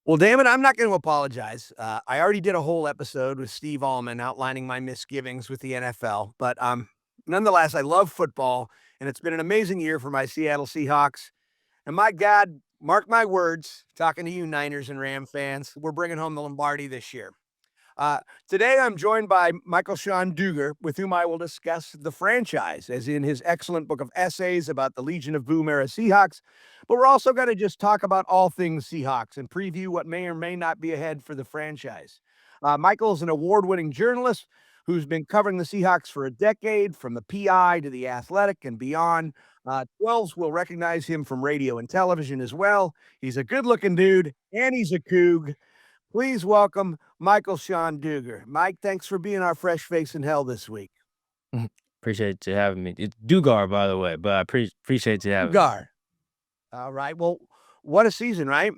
Well, damn it, I'm not going to apologize. I already did a whole episode with Steve Allman outlining my misgivings with the NFL, but nonetheless, I love football, and it's been an amazing year for my Seattle Seahawks. And my God, mark my words, talking to you Niners and Ram fans, we're bringing home the Lombardi this year. Uh, Today, I'm joined by Michael-Shawn Dugar, with whom I will discuss the franchise, as in his excellent book of essays about the Legion of Boom era Seahawks. But we're also going to just talk about all things Seahawks and preview what may or may not be ahead for the franchise. Michael is an award winning journalist who's been covering the Seahawks for a decade, from the PI to the Athletic and beyond. 12s will recognize him from radio and television as well. He's a good looking dude, and he's a Coug. Please welcome Michael-Shawn Dugar. Mike, thanks for being our fresh face in hell this week. Mhm. Appreciate you having me. It's Dugar, by the way, but I appreciate you having me. Dugar. All right. Well, what a season, right?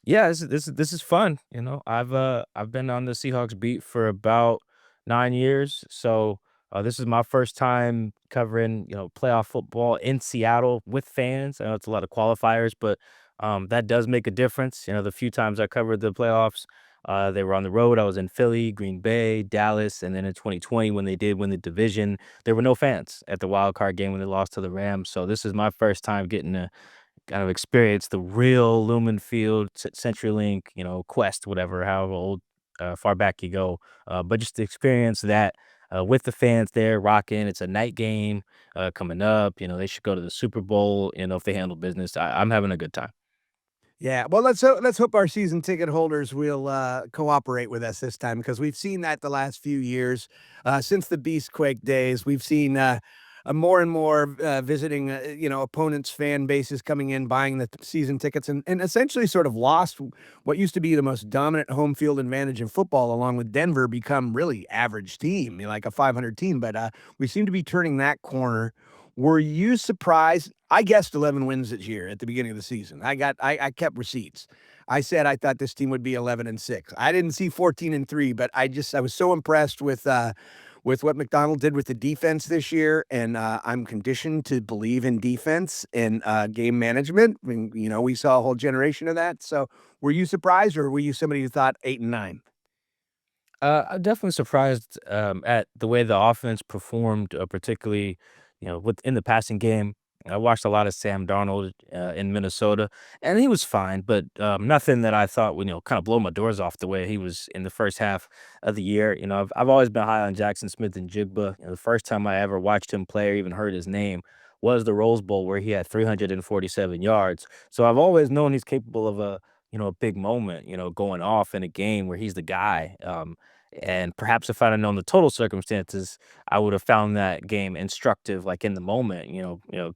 Yeah, this is fun. I've been on the Seahawks beat for about 9 years, so this is my first time covering playoff football in Seattle with fans. I know it's a lot of qualifiers, but that does make a difference. The few times I covered the playoffs, they were on the road. I was in Philly, Green Bay, Dallas, and then in 2020 when they did win the division, there were no fans at the wild card game when they lost to the Rams. So this is my first time getting to kind of experience the real Lumen Field, CenturyLink, Quest, whatever, however old, far back you go. But just to experience that with the fans there rocking. It's a night game coming up. They should go to the Super Bowl. If they handle business, I'm having a good time. Yeah. Well, let's hope our season ticket holders will cooperate with us this time, because we've seen that the last few years, since the Beastquake days. We've seen more and more visiting, opponents' fan bases coming in, buying the season tickets, and essentially sort of lost what used to be the most dominant home field advantage in football, along with Denver, become really average team, like a 500 team. But we seem to be turning that corner. Were you surprised? I guessed 11 wins this year at the beginning of the season. I kept receipts. I said I thought this team would be 11-6. I didn't see 14-3, but I was so impressed with what McDonald did with the defense this year, and I'm conditioned to believe in defense and game management. I mean, we saw a whole generation of that. So, were you surprised, or were you somebody who thought 8-9? I'm definitely surprised at the way the offense performed, particularly, within the passing game. I watched a lot of Sam Darnold in Minnesota, and he was fine, but nothing that I thought would, kind of blow my doors off the way he was in the first half of the year. I've always been high on Jackson Smith and Jigba. The first time I ever watched him play or even heard his name was the Rose Bowl, where he had 347 yards. So I've always known he's capable of a big moment, going off in a game where he's the guy. And perhaps if I'd have known the total circumstances, I would have found that game instructive, like in the moment.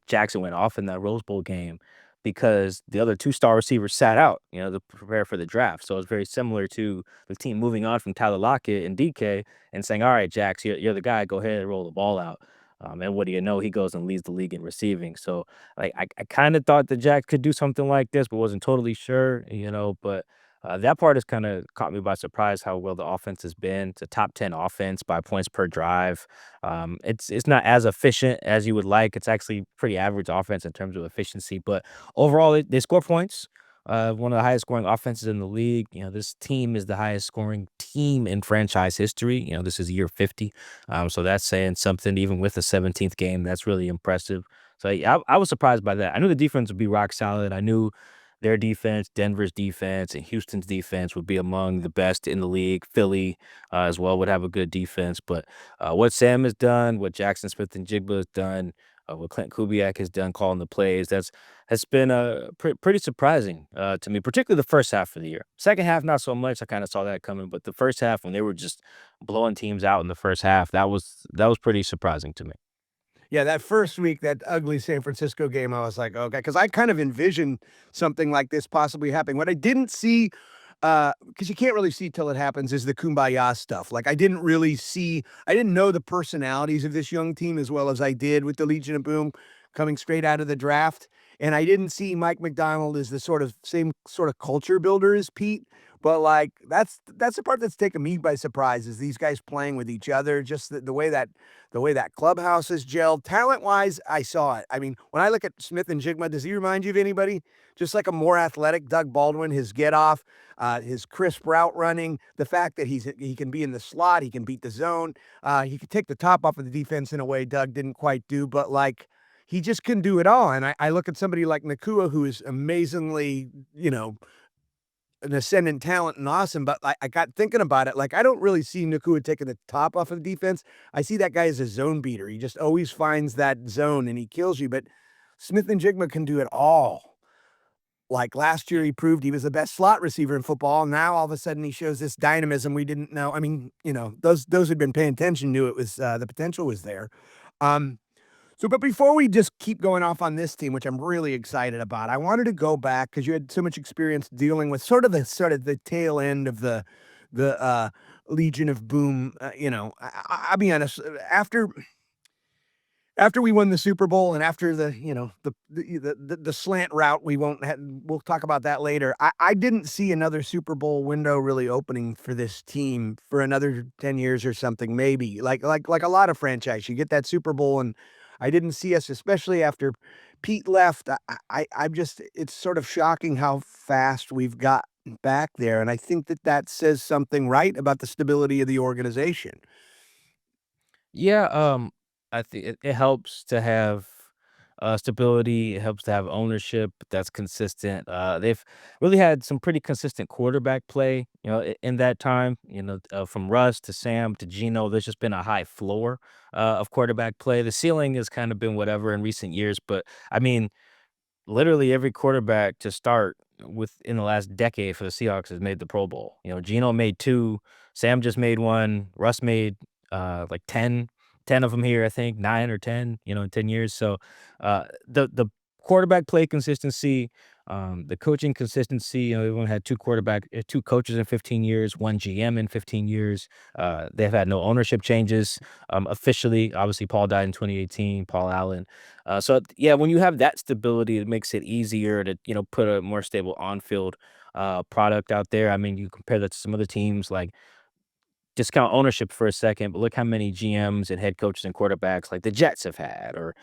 Jackson went off in that Rose Bowl game because the other two star receivers sat out, to prepare for the draft. So it's very similar to the team moving on from Tyler Lockett and DK and saying, "All right, Jax, you're the guy. Go ahead and roll the ball out." And what do you know? He goes and leads the league in receiving. So like I kind of thought that Jax could do something like this, but wasn't totally sure. But that part has kind of caught me by surprise how well the offense has been. It's a top 10 offense by points per drive. It's not as efficient as you would like. It's actually pretty average offense in terms of efficiency, but overall they score points. One of the highest scoring offenses in the league. This team is the highest scoring team in franchise history. This is year 50. So that's saying something, even with the 17th game. That's really impressive. So yeah, I was surprised by that. I knew the defense would be rock solid. I knew their defense, Denver's defense, and Houston's defense would be among the best in the league. Philly as well would have a good defense. But what Sam has done, what Jackson Smith and Jigba has done, what Clint Kubiak has done calling the plays, has been pretty surprising to me, particularly the first half of the year. Second half, not so much. I kind of saw that coming, but the first half, when they were just blowing teams out in the first half, that was pretty surprising to me. Yeah, that first week, that ugly San Francisco game, I was like, "Okay," because I kind of envisioned something like this possibly happening. What I didn't see, because you can't really see till it happens, is the kumbaya stuff. Like, I didn't know the personalities of this young team as well as I did with the Legion of Boom coming straight out of the draft, and I didn't see Mike McDonald as the sort of same sort of culture builder as Pete. But, like, that's the part that's taken me by surprise is these guys playing with each other, just the way that clubhouse is gelled. Talent-wise, I saw it. I mean, when I look at Smith and Jigma, does he remind you of anybody? Just like a more athletic Doug Baldwin, his get off, his crisp route running, the fact that he can be in the slot, he can beat the zone, he could take the top off of the defense in a way Doug didn't quite do, but, like, he just can do it all, and I look at somebody like Nakua who is amazingly, an ascendant talent and awesome, but I got thinking about it, like, I don't really see Nakua taking the top off of the defense. I see that guy as a zone beater. He just always finds that zone and he kills you, but Smith and Jigma can do it all. Like, last year, he proved he was the best slot receiver in football, now all of a sudden he shows this dynamism we didn't know. I mean, those who'd been paying attention knew it was, the potential was there. Um, but before we just keep going off on this team, which I'm really excited about, I wanted to go back because you had so much experience dealing with sort of the tail end of the Legion of Boom. I'll be honest. After we won the Super Bowl and after the slant route, we'll talk about that later. I didn't see another Super Bowl window really opening for this team for another 10 years or something, maybe. Like a lot of franchise, you get that Super Bowl, and I didn't see us, especially after Pete left. I'm just it's sort of shocking how fast we've got back there, and I think that says something, right, about the stability of the organization. Yeah, I think it helps to have, stability, it helps to have ownership that's consistent. They've really had some pretty consistent quarterback play, in that time, from Russ to Sam to Geno, there's just been a high floor, of quarterback play. The ceiling has kind of been whatever in recent years, but, I mean, literally every quarterback to start within the last decade for the Seahawks has made the Pro Bowl. Geno made 2, Sam just made 1, Russ made, like 10 of them here, I think, 9 or 10, in 10 years. So, the quarterback play consistency, the coaching consistency, everyone had 2 coaches in 15 years, 1 GM in 15 years. They've had no ownership changes, officially. Obviously, Paul died in 2018, Paul Allen. Yeah, when you have that stability, it makes it easier to, put a more stable on-field, product out there. I mean, you compare that to some other teams, like, discount ownership for a second, but look how many GMs and head coaches and quarterbacks like the Jets have had, or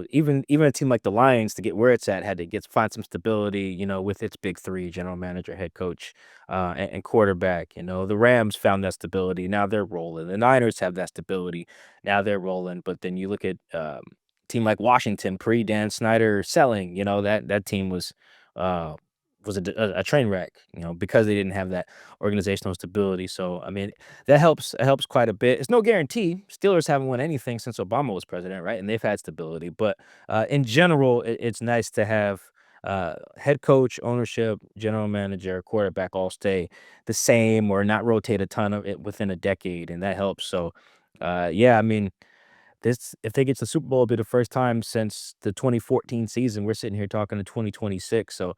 even a team like the Lions to get where it's at had to find some stability, with its big three: general manager, head coach, and quarterback. The Rams found that stability. Now they're rolling. The Niners have that stability. Now they're rolling. But then you look at team like Washington pre Dan Snyder selling. That team uh, was a train wreck. Because they didn't have that organizational stability. So, I mean, that helps. It helps quite a bit. It's no guarantee. Steelers haven't won anything since Obama was president, right? And they've had stability. But in general, it's nice to have head coach, ownership, general manager, quarterback all stay the same or not rotate a ton of it within a decade, and that helps. So, yeah, I mean, this if they get to the Super Bowl, it'll be the first time since the 2014 season. We're sitting here talking to 2026, so,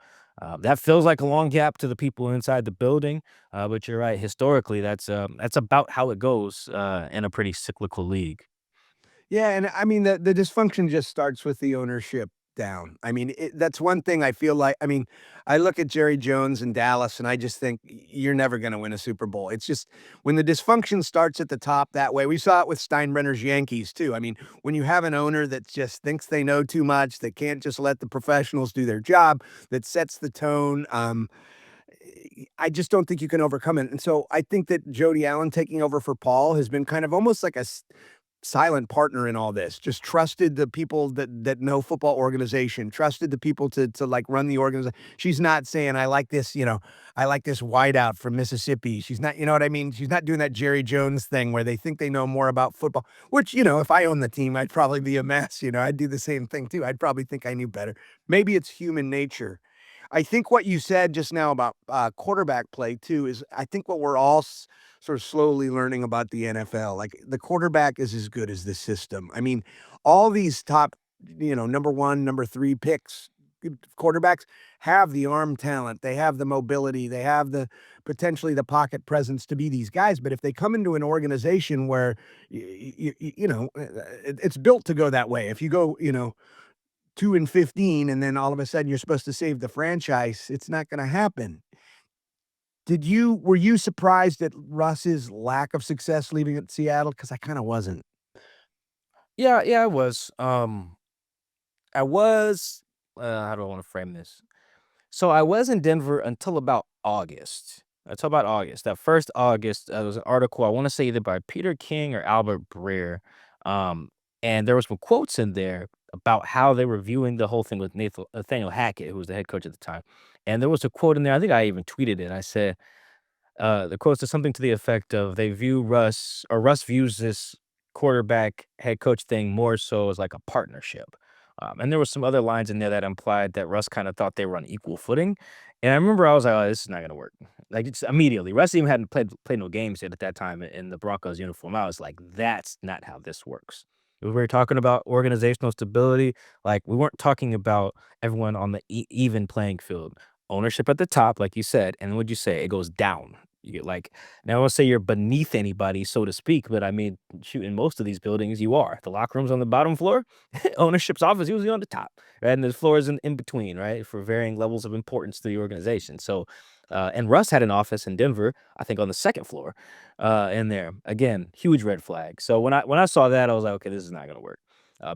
that feels like a long gap to the people inside the building, but you're right, historically, that's about how it goes, in a pretty cyclical league. Yeah, and I mean, the dysfunction just starts with the ownership down. I mean, that's one thing I feel like. I mean, I look at Jerry Jones in Dallas, and I just think you're never gonna win a Super Bowl. It's just when the dysfunction starts at the top that way. We saw it with Steinbrenner's Yankees too. I mean, when you have an owner that just thinks they know too much, that can't just let the professionals do their job, that sets the tone. I just don't think you can overcome it. And so I think that Jody Allen taking over for Paul has been kind of almost like a silent partner in all this. Just trusted the people that know football organization, trusted the people to like run the organization. She's not saying I like this wideout from Mississippi. She's not, you know what I mean? She's not doing that Jerry Jones thing where they think they know more about football, which, if I owned the team, I'd probably be a mess. I'd do the same thing too. I'd probably think I knew better. Maybe it's human nature. I think what you said just now about quarterback play too is I think what we're all sort of slowly learning about the NFL. Like the quarterback is as good as the system. I mean, all these top, number one, number three picks, quarterbacks have the arm talent, they have the mobility, they have the potentially the pocket presence to be these guys. But if they come into an organization where it's built to go that way, if you go, 2-15, and then all of a sudden you're supposed to save the franchise, it's not going to happen. Were you surprised at Russ's lack of success leaving at Seattle? Because I kinda wasn't. Yeah, yeah, I was, how do I wanna frame this? So I was in Denver until about August. Until about August. That first August, there was an article, I wanna say either by Peter King or Albert Breer, um, and there was some quotes in there about how they were viewing the whole thing with Nathaniel Hackett, who was the head coach at the time, and there was a quote in there, I think I even tweeted it, I said, the quote says something to the effect of they view Russ or Russ views this quarterback head coach thing more so as like a partnership. And there was some other lines in there that implied that Russ kind of thought they were on equal footing. And I remember I was like, oh, this is not going to work. Like it's immediately. Russ even hadn't played no games yet at that time in the Broncos uniform. I was like, that's not how this works. We were talking about organizational stability. Like we weren't talking about everyone on the even playing field. Ownership at the top, like you said, and what'd you say? It goes down. You get like now I won't say you're beneath anybody, so to speak, but I mean, shoot, in most of these buildings, you are. The locker room's on the bottom floor, ownership's office usually on the top, right? And the floor is in between, right? For varying levels of importance to the organization. So, and Russ had an office in Denver, I think on the second floor, in there. Again, huge red flag. So when I saw that, I was like, okay, this is not gonna work.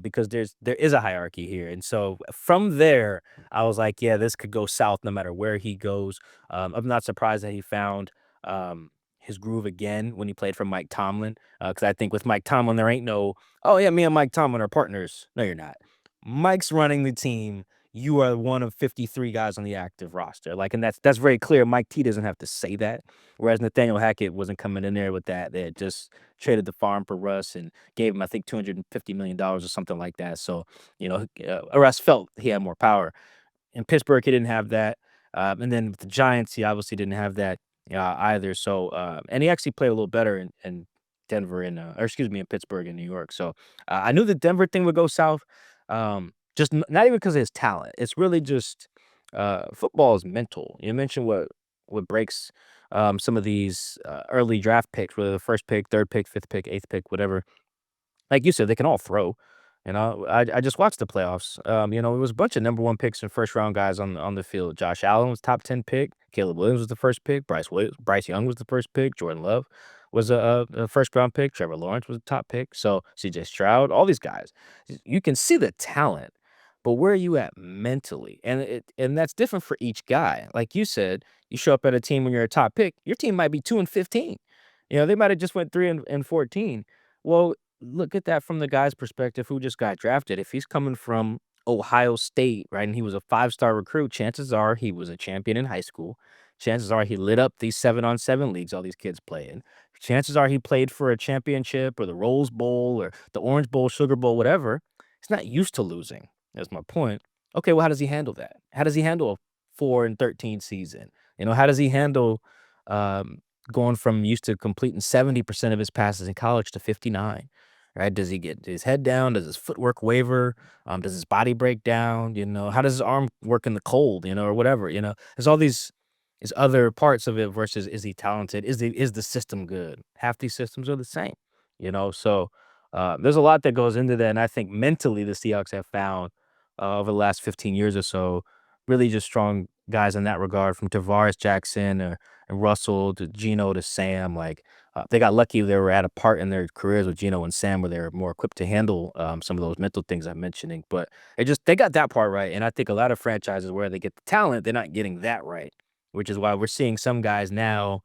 Because there is a hierarchy here. And so from there, I was like, yeah, this could go south no matter where he goes. I'm not surprised that he found his groove again when he played for Mike Tomlin. Because I think with Mike Tomlin, there ain't no, oh yeah, me and Mike Tomlin are partners. No, you're not. Mike's running the team. You are one of 53 guys on the active roster. Like, and that's very clear. Mike T doesn't have to say that. Whereas Nathaniel Hackett wasn't coming in there with that. They had just traded the farm for Russ and gave him, I think, $250 million or something like that. So, Russ felt he had more power. In Pittsburgh, he didn't have that, and then with the Giants, he obviously didn't have that, either, so, and he actually played a little better in Denver and, or excuse me, in Pittsburgh and New York, so, I knew the Denver thing would go south, just n not even because of his talent, it's really just, football is mental. You mentioned what breaks, some of these, early draft picks, whether the 1st pick, 3rd pick, 5th pick, 8th pick, whatever. Like you said, they can all throw. I just watched the playoffs. It was a bunch of number 1 picks and first round guys on the field. Josh Allen was top 10 pick. Caleb Williams was the first pick. Bryce Young was the first pick. Jordan Love was a first round pick. Trevor Lawrence was the top pick. So CJ Stroud, all these guys. You can see the talent, but where are you at mentally? And that's different for each guy. Like you said, you show up at a team when you're a top pick, your team might be 2-15. They might have just went 3-14. Well, look at that from the guy's perspective who just got drafted. If he's coming from Ohio State, right, and he was a 5-star recruit, chances are he was a champion in high school. Chances are he lit up these 7-on-7 leagues all these kids play in. Chances are he played for a championship or the Rose Bowl or the Orange Bowl, Sugar Bowl, whatever. He's not used to losing. That's my point. Okay, well, how does he handle that? How does he handle a 4-13 season? How does he handle um, going from used to completing 70% of his passes in college to 59? Right? Does he get his head down? Does his footwork waver? Does his body break down? How does his arm work in the cold? Or whatever. There's all these other parts of it versus is he talented? Is the system good? Half these systems are the same. So there's a lot that goes into that, and I think mentally the Seahawks have found over the last 15 years or so really just strong guys in that regard, from Tavares Jackson and Russell to Gino to Sam. Like they got lucky they were at a part in their careers with Gino and Sam where they were more equipped to handle some of those mental things I'm mentioning. But they got that part right, and I think a lot of franchises where they get the talent, they're not getting that right, which is why we're seeing some guys now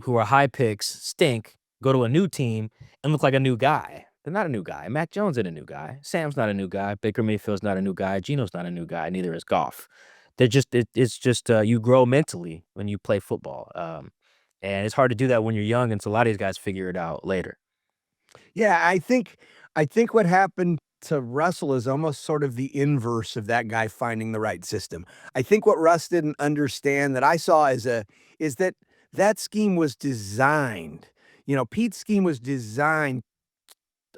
who are high picks stink, go to a new team and look like a new guy. They're not a new guy. Mac Jones ain't a new guy. Sam's not a new guy. Baker Mayfield's not a new guy. Gino's not a new guy. Neither is Goff. It's just you grow mentally when you play football. And it's hard to do that when you're young, and so a lot of these guys figure it out later. Yeah, I think what happened to Russell is almost sort of the inverse of that guy finding the right system. I think what Russ didn't understand that I saw is that that scheme was designed. Pete's scheme was designed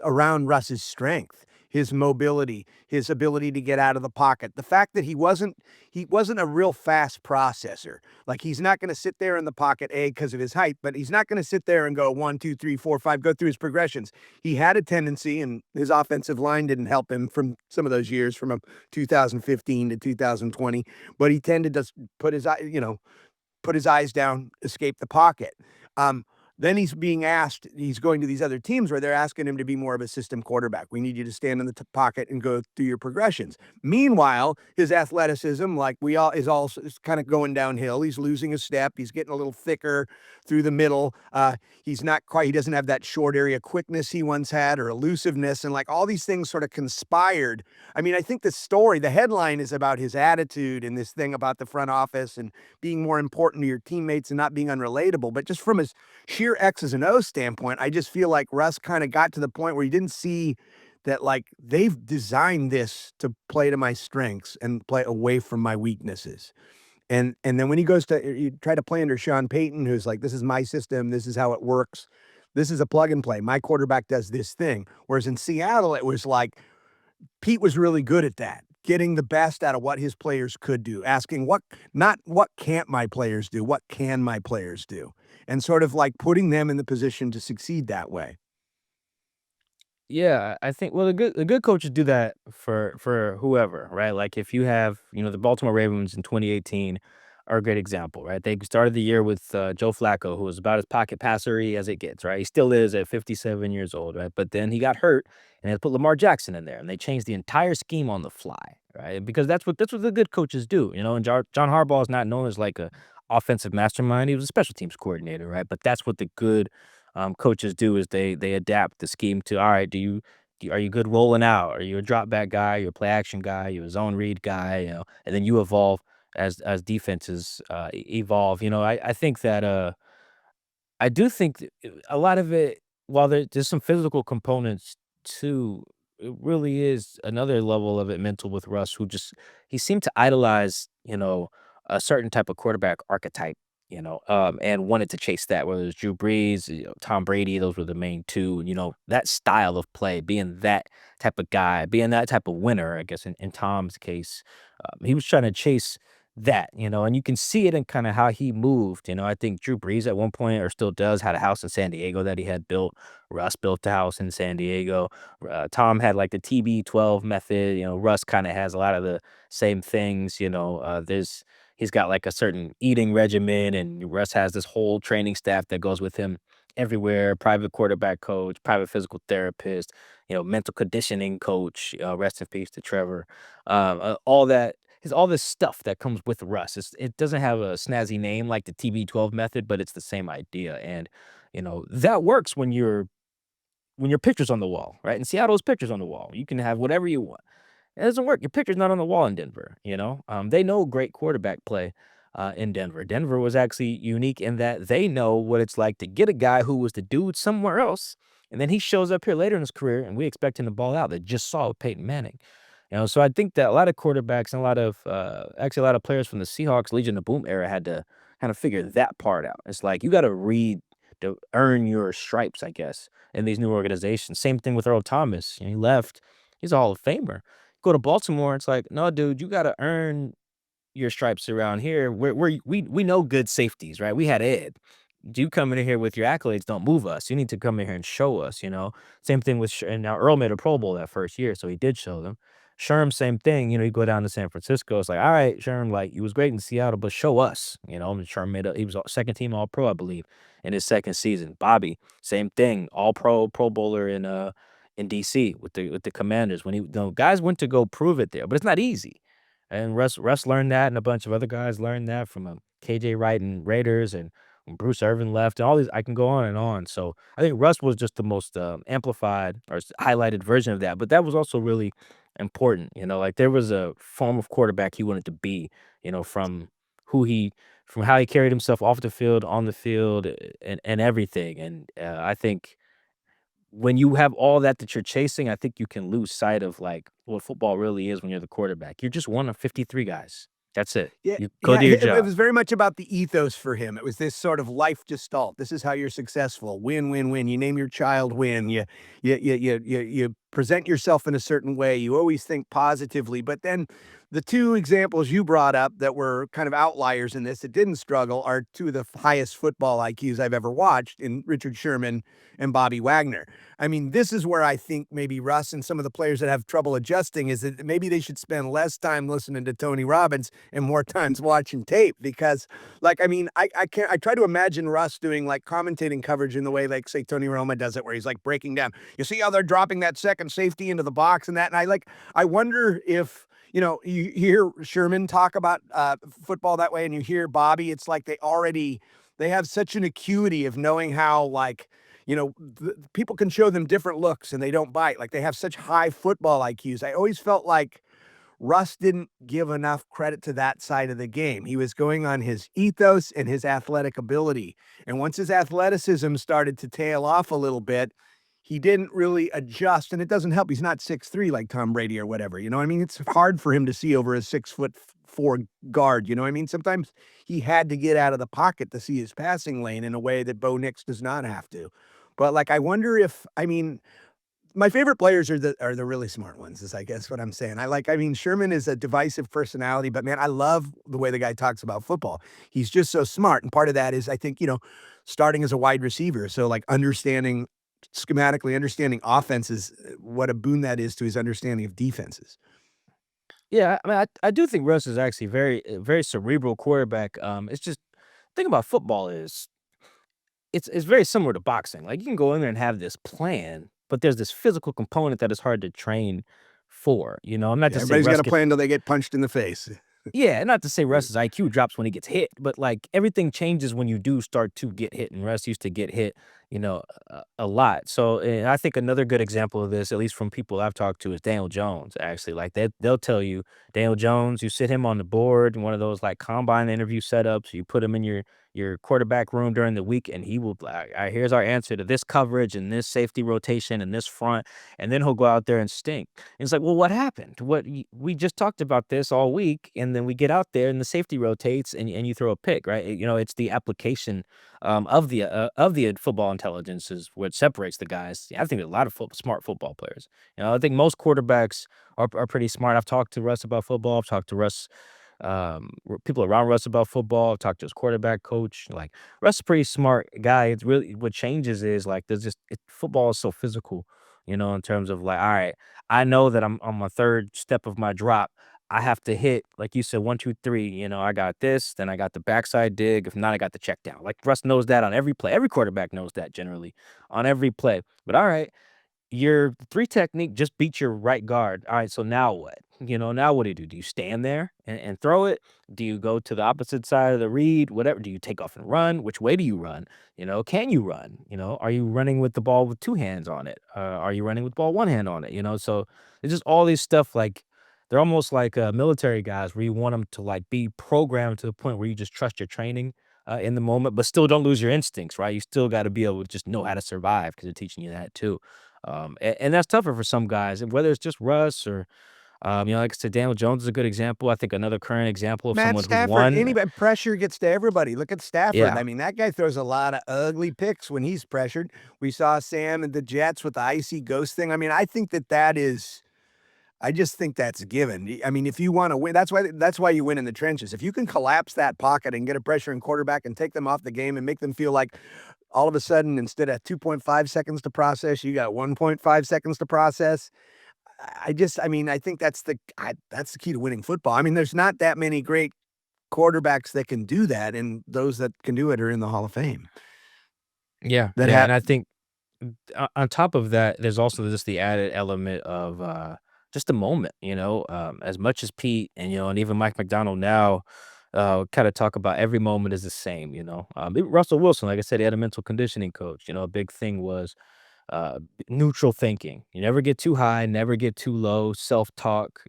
around Russ's strength, his mobility, his ability to get out of the pocket. The fact that he wasn't a real fast processor. Like he's not going to sit there in the pocket because of his height, but he's not going to sit there and go 1, 2, 3, 4, 5, go through his progressions. He had a tendency, and his offensive line didn't help him from some of those years, from 2015 to 2020. But he tended to put his eye, put his eyes down, escape the pocket. Um, then he's being asked, he's going to these other teams where they're asking him to be more of a system quarterback. We need you to stand in the pocket and go through your progressions. Meanwhile, his athleticism, like we all, is also kind of going downhill. He's losing a step. He's getting a little thicker through the middle. He's not quite, he doesn't have that short area quickness he once had or elusiveness. And like all these things sort of conspired. I mean, I think the story, the headline is about his attitude and this thing about the front office and being more important to your teammates and not being unrelatable. But just from his sheer X's and O's standpoint, I just feel like Russ kind of got to the point where he didn't see that like they've designed this to play to my strengths and play away from my weaknesses. And then when he goes to you try to play under Sean Payton, who's like, this is my system, this is how it works. This is a plug and play. My quarterback does this thing. Whereas in Seattle, it was like Pete was really good at that, getting the best out of what his players could do, asking what not what can't my players do, what can my players do? And sort of like putting them in the position to succeed that way. Yeah, I think well the good coaches do that for whoever, right? Like if you have, the Baltimore Ravens in 2018 are a great example, right? They started the year with Joe Flacco, who was about as pocket passery as it gets, right? He still is at 57 years old, right? But then he got hurt and they put Lamar Jackson in there and they changed the entire scheme on the fly, right? Because that's what the good coaches do, and John Harbaugh is not known as like a offensive mastermind. He was a special teams coordinator, right? But that's what the good coaches do is they adapt the scheme to, all right, are you good rolling out? Are you a drop back guy? You're a play action guy? You a zone read guy? And then you evolve as defenses evolve. I think that I do think a lot of it, while there's some physical components too, it really is another level of it mental with Russ, who just he seemed to idolize, a certain type of quarterback archetype, and wanted to chase that, whether it's Drew Brees, Tom Brady, those were the main two, that style of play, being that type of guy, being that type of winner, I guess in Tom's case, he was trying to chase that, and you can see it in kind of how he moved. I think Drew Brees at one point or still does had a house in San Diego that he had built. Russ built the house in San Diego. Tom had like the TB12 method. Russ kind of has a lot of the same things. He's got like a certain eating regimen, and Russ has this whole training staff that goes with him everywhere. Private quarterback coach, private physical therapist, mental conditioning coach. Rest in peace to Trevor. All that is all this stuff that comes with Russ. It doesn't have a snazzy name like the TB12 method, but it's the same idea. And that works when your picture's on the wall, right? In Seattle's pictures on the wall. You can have whatever you want. It doesn't work. Your picture's not on the wall in Denver. They know great quarterback play in Denver. Denver was actually unique in that they know what it's like to get a guy who was the dude somewhere else, and then he shows up here later in his career, and we expect him to ball out. That just saw with Peyton Manning. So I think that a lot of quarterbacks and actually a lot of players from the Seahawks Legion of Boom era had to kind of figure that part out. It's like you got to read to earn your stripes, I guess, in these new organizations. Same thing with Earl Thomas. He left. He's a Hall of Famer. Go to Baltimore, it's like, no, dude, you got to earn your stripes around here. We know good safeties, right? We had Ed. You come in here with your accolades, don't move us. You need to come in here and show us. Same thing with and now Earl made a Pro Bowl that first year, so he did show them. Sherm, same thing. You go down to San Francisco. It's like, all right, Sherm, like you was great in Seattle, but show us. And Sherm he was second team All Pro, I believe, in his second season. Bobby, same thing, All Pro, Pro Bowler in DC with the Commanders when guys went to go prove it there, but it's not easy. And Russ learned that, and a bunch of other guys learned that from KJ Wright and Raiders, and when Bruce Irvin left, and all these. I can go on and on. So I think Russ was just the most amplified or highlighted version of that. But that was also really important. Like there was a form of quarterback he wanted to be. From who he, from how he carried himself off the field, on the field, and everything. And I think when you have all that you're chasing, I think you can lose sight of, like, what football really is when you're the quarterback. You're just one of 53 guys. That's it. Yeah, You go yeah, do your it job. was very much about the ethos for him. It was this sort of life gestalt. This is how you're successful. Win, win, win. You name your child win. You present yourself in a certain way. You always think positively. But then the two examples you brought up that were kind of outliers in this that didn't struggle are two of the highest football IQs I've ever watched in Richard Sherman and Bobby Wagner. I mean, this is where I think maybe Russ and some of the players that have trouble adjusting is that maybe they should spend less time listening to Tony Robbins and more times watching tape because, like, I mean, I can't. I try to imagine Russ doing like commentating coverage in the way, like, say, Tony Romo does it, where he's like breaking down. You see how they're dropping that second safety into the box and that, and I wonder if you hear Sherman talk about football that way, and you hear Bobby. It's like they have such an acuity of knowing how like people can show them different looks and they don't bite. Like they have such high football IQs. I always felt like Russ didn't give enough credit to that side of the game. He was going on his ethos and his athletic ability. And once his athleticism started to tail off a little bit, he didn't really adjust. And it doesn't help. He's not 6'3" like Tom Brady or whatever. You know what I mean? It's hard for him to see over a 6'4" guard. You know what I mean? Sometimes he had to get out of the pocket to see his passing lane in a way that Bo Nix does not have to. But like, I wonder if, I mean, my favorite players are the really smart ones, is I guess what I'm saying. I mean, Sherman is a divisive personality, but man, I love the way the guy talks about football. He's just so smart. And part of that is, I think, starting as a wide receiver. So like understanding schematically, understanding offenses, what a boon that is to his understanding of defenses. Yeah, I mean, I do think Russ is actually very cerebral quarterback. It's just thing about football is it's very similar to boxing. Like you can go in there and have this plan, but there's this physical component that is hard to train for. I'm not Yeah, to say everybody's got Russ a gets plan until they get punched in the face. yeah, not to say Russ's IQ drops when he gets hit, but, like, everything changes when you do start to get hit, and Russ used to get hit, a lot. So, I think another good example of this, at least from people I've talked to, is Daniel Jones, actually. Like, they'll tell you, Daniel Jones, you sit him on the board in one of those, like, combine interview setups, you put him in your quarterback room during the week, and he will be like, "Alright, here's our answer to this coverage and this safety rotation and this front," and then he'll go out there and stink. And it's like, well, what happened? We just talked about this all week, and then we get out there and the safety rotates, and you throw a pick, right? It's the application of the football intelligence is what separates the guys. I think a lot of smart football players. I think most quarterbacks are pretty smart. I've talked to Russ about football. I've talked to Russ people around Russ about football. I've talked to his quarterback coach. Like Russ is a pretty smart guy. It's really what changes is like there's just football is so physical, in terms of like, all right, I know that I'm on my third step of my drop. I have to hit, like you said, one, two, three. I got this, then I got the backside dig. If not, I got the check down. Like Russ knows that on every play. Every quarterback knows that generally on every play. But all right, your 3 technique just beat your right guard. Alright, so now what? Now what do you do? Do you stand there and throw it? Do you go to the opposite side of the read? Whatever. Do you take off and run? Which way do you run? Can you run? Are you running with the ball with 2 hands on it? Are you running with the ball 1 hand on it? So it's just all these stuff like they're almost like, military guys where you want them to, like, be programmed to the point where you just trust your training, in the moment, but still don't lose your instincts, right? You still gotta be able to just know how to survive because 'cause they're teaching you that too. And that's tougher for some guys, and whether it's just Russ or, like I said, Daniel Jones is a good example. I think another current example of Matt someone who's Stafford, won. anybody pressure gets to everybody. Look at Stafford. Yeah. I mean, that guy throws a lot of ugly picks when he's pressured. We saw Sam and the Jets with the icy ghost thing. I mean, I think that is I just think that's a given. I mean, if you wanna win, that's why you win in the trenches. If you can collapse that pocket and get a pressure and quarterback and take them off the game and make them feel like all of a sudden, instead of 2.5 seconds to process, you got 1.5 seconds to process. I mean, I think that's the key to winning football. I mean, there's not that many great quarterbacks that can do that, and those that can do it are in the Hall of Fame. Yeah, That yeah, have and I think on top of that, there's also just the added element of, just the moment, as much as Pete and even Mike McDonald now, kinda talk about every moment is the same, even Russell Wilson, like I said, he had a mental conditioning coach, a big thing was uh, neutral thinking. You never get too high, never get too low, self-talk,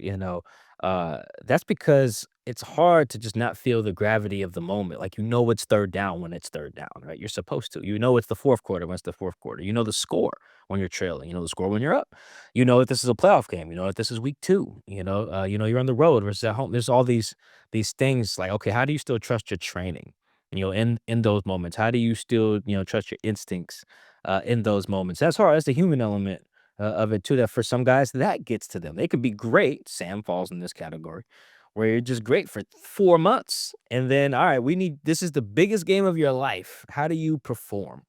that's because it's hard to just not feel the gravity of the moment. Like, it's third down when it's third down, right? You're supposed to. It's the fourth quarter when it's the fourth quarter. You know the score when you're trailing. You know the score when you're up. You know that this is a playoff game. You know that this is week two. You're on the road versus at home. There's all these things like, okay, how do you still trust your training? In those moments, how do you still trust your instincts in those moments? That's hard. That's the human element of it too, that for some guys, that gets to them. They could be great. Sam falls in this category where you're just great for 4 months, and then, "All right, we need this is the biggest game of your life. How do you perform?"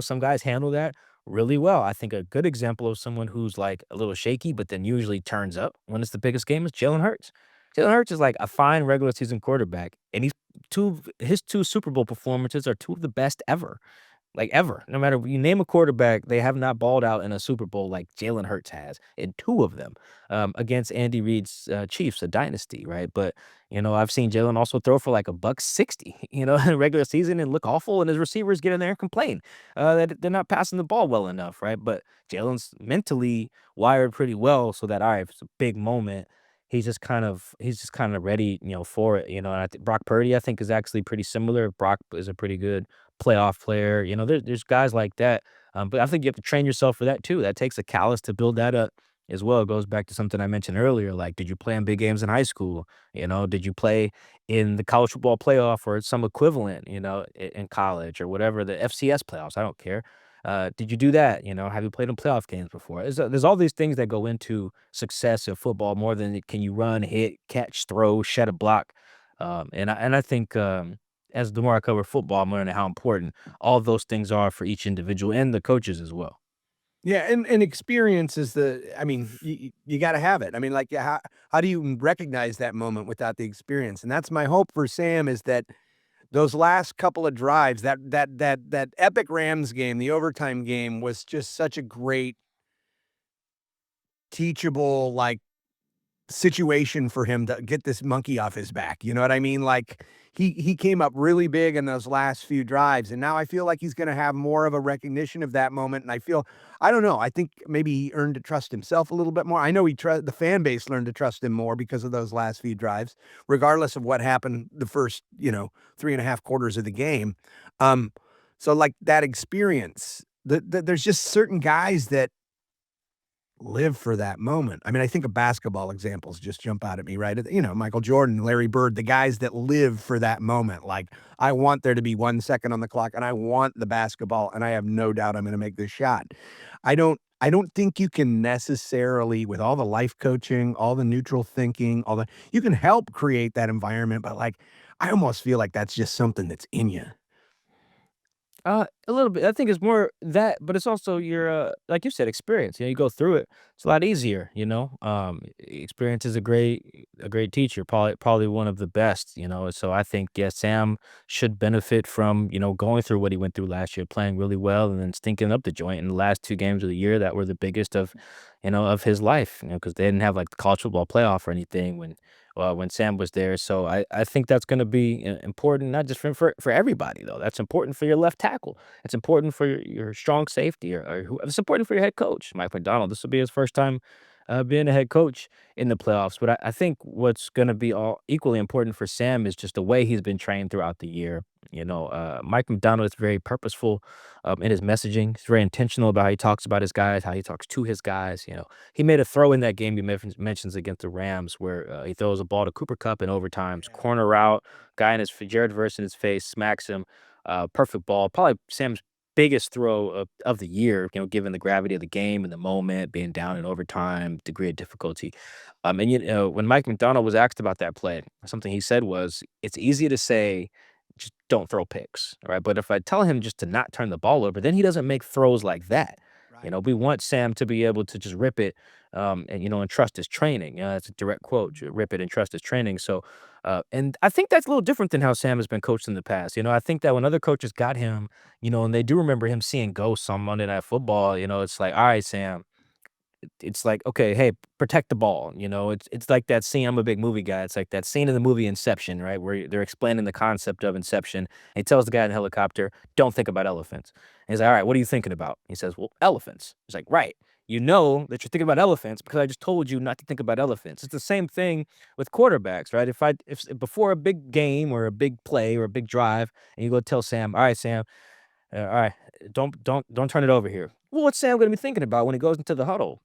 Some guys handle that really well. I think a good example of someone who's, like, a little shaky, but then usually turns up when it's the biggest game is Jalen Hurts. Jalen Hurts is like a fine regular season quarterback, and his 2 Super Bowl performances are 2 of the best ever. Like, ever. No matter you name a quarterback, they have not balled out in a Super Bowl like Jalen Hurts has in 2 of them, against Andy Reid's, Chiefs, a dynasty, right? But, I've seen Jalen also throw for like a buck 60, in a regular season and look awful, and his receivers get in there and complain, that they're not passing the ball well enough, right? But Jalen's mentally wired pretty well so that, all right, if it's a big moment, he's just kind of ready, for it, and I think Brock Purdy, I think, is actually pretty similar. Brock is a pretty good playoff player. There's guys like that, but I think you have to train yourself for that too. That takes a callus to build that up as well. It goes back to something I mentioned earlier. Like, did you play in big games in high school? Did you play in the college football playoff or some equivalent? In college or whatever the FCS playoffs. I don't care. Did you do that? Have you played in playoff games before? There's all these things that go into success of football more than can you run, hit, catch, throw, shed a block. And I think as the more I cover football, I'm learning how important all those things are for each individual and the coaches as well. Yeah, and experience is I mean, you gotta have it. I mean, like, how do you recognize that moment without the experience? And that's my hope for Sam is that those last couple of drives, that epic Rams game, the overtime game was just such a great teachable, like, situation for him to get this monkey off his back, you know what I mean? Like, he came up really big in those last few drives, and now I feel like he's gonna have more of a recognition of that moment, and I don't know, I think maybe he earned to trust himself a little bit more. I know the fan base learned to trust him more because of those last few drives, regardless of what happened the first, 3 and a half quarters of the game. Um, so, like, that experience, there's just certain guys that live for that moment. I mean, I think of basketball examples just jump out at me, right? Michael Jordan, Larry Bird, the guys that live for that moment. Like, I want there to be 1 second on the clock and I want the basketball and I have no doubt I'm going to make this shot. I don't think you can necessarily with all the life coaching, all the neutral thinking, you can help create that environment, but like I almost feel like that's just something that's in you. A little bit. I think it's more that, but it's also your, like you said, experience. You go through it. It's a lot easier. Experience is a great teacher. Probably one of the best. So I think Sam should benefit from going through what he went through last year, playing really well, and then stinking up the joint in the last 2 games of the year that were the biggest of his life. Because they didn't have like the college football playoff or anything when Sam was there. So I think that's going to be important, not just for everybody though. That's important for your left tackle. It's important for your strong safety, it's important for your head coach, Mike McDonald. This will be his first time being a head coach in the playoffs. But I think what's going to be all equally important for Sam is just the way he's been trained throughout the year. Mike McDonald is very purposeful in his messaging. He's very intentional about how he talks about his guys, how he talks to his guys. He made a throw in that game he mentions against the Rams where he throws a ball to Cooper Cup in overtimes, Yeah. corner route, guy in his Jared Verse in his face, smacks him. Perfect ball. Probably Sam's biggest throw of the year, given the gravity of the game and the moment, being down in overtime, degree of difficulty. And when Mike McDonald was asked about that play, something he said was, "It's easy to say, just don't throw picks, right? But if I tell him just to not turn the ball over, then he doesn't make throws like that." Right. We want Sam to be able to just rip it, and trust his training. That's a direct quote: "Rip it and trust his training." So, and I think that's a little different than how Sam has been coached in the past. I think that when other coaches got him, and they do remember him seeing ghosts on Monday Night Football, it's like, "All right, Sam." It's like, "Okay, hey, protect the ball." It's like that scene. I'm a big movie guy. It's like that scene in the movie Inception, right, where they're explaining the concept of Inception. And he tells the guy in the helicopter, "Don't think about elephants." And he's like, "All right, what are you thinking about?" He says, "Well, elephants." He's like, "Right. You know that you're thinking about elephants because I just told you not to think about elephants." It's the same thing with quarterbacks, right? If before a big game or a big play or a big drive, and you go tell Sam, "All right, Sam, all right, don't turn it over here." Well, what's Sam gonna be thinking about when he goes into the huddle?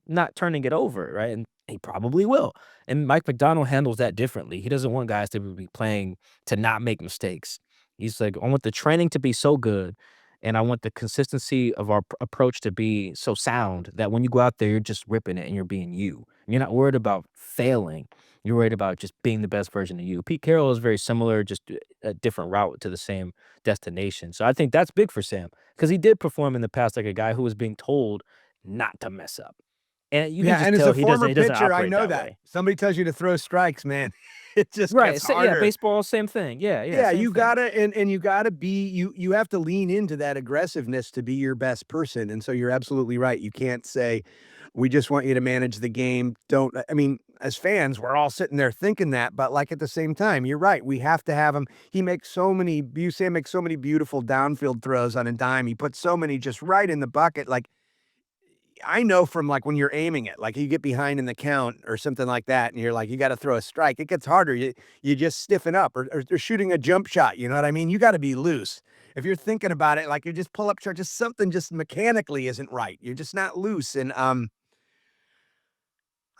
Not turning it over, right? And he probably will. And Mike McDonald handles that differently. He doesn't want guys to be playing to not make mistakes. He's like, "I want the training to be so good and I want the consistency of our approach to be so sound that when you go out there, you're just ripping it and you're being you. You're not worried about failing. You're worried about just being the best version of you. Pete Carroll is very similar, just a different route to the same destination. So I think that's big for Sam because he did perform in the past like a guy who was being told not to mess up. And you can Yeah, just and as tell a former he doesn't pitcher, I operate know that that. way. Somebody tells you to throw strikes, man, it just Right, gets so yeah, harder. baseball, same thing. Yeah, yeah, Yeah, same you thing. gotta and you gotta be you have to lean into that aggressiveness to be your best person, and so you're absolutely right. You can't say, "We just want you to manage the game." Don't I mean, as fans, we're all sitting there thinking that, but, like, at the same time, you're right, we have to have him. He makes so many Sam makes so many beautiful downfield throws on a dime. He puts so many just right in the bucket, like, I know from, like, when you're aiming it, like, you get behind in the count or something like that, and you're like, you gotta throw a strike, it gets harder, you just stiffen up or shooting a jump shot, you know what I mean? You gotta be loose. If you're thinking about it, like, you just pull up short, just something just mechanically isn't right. You're just not loose, and,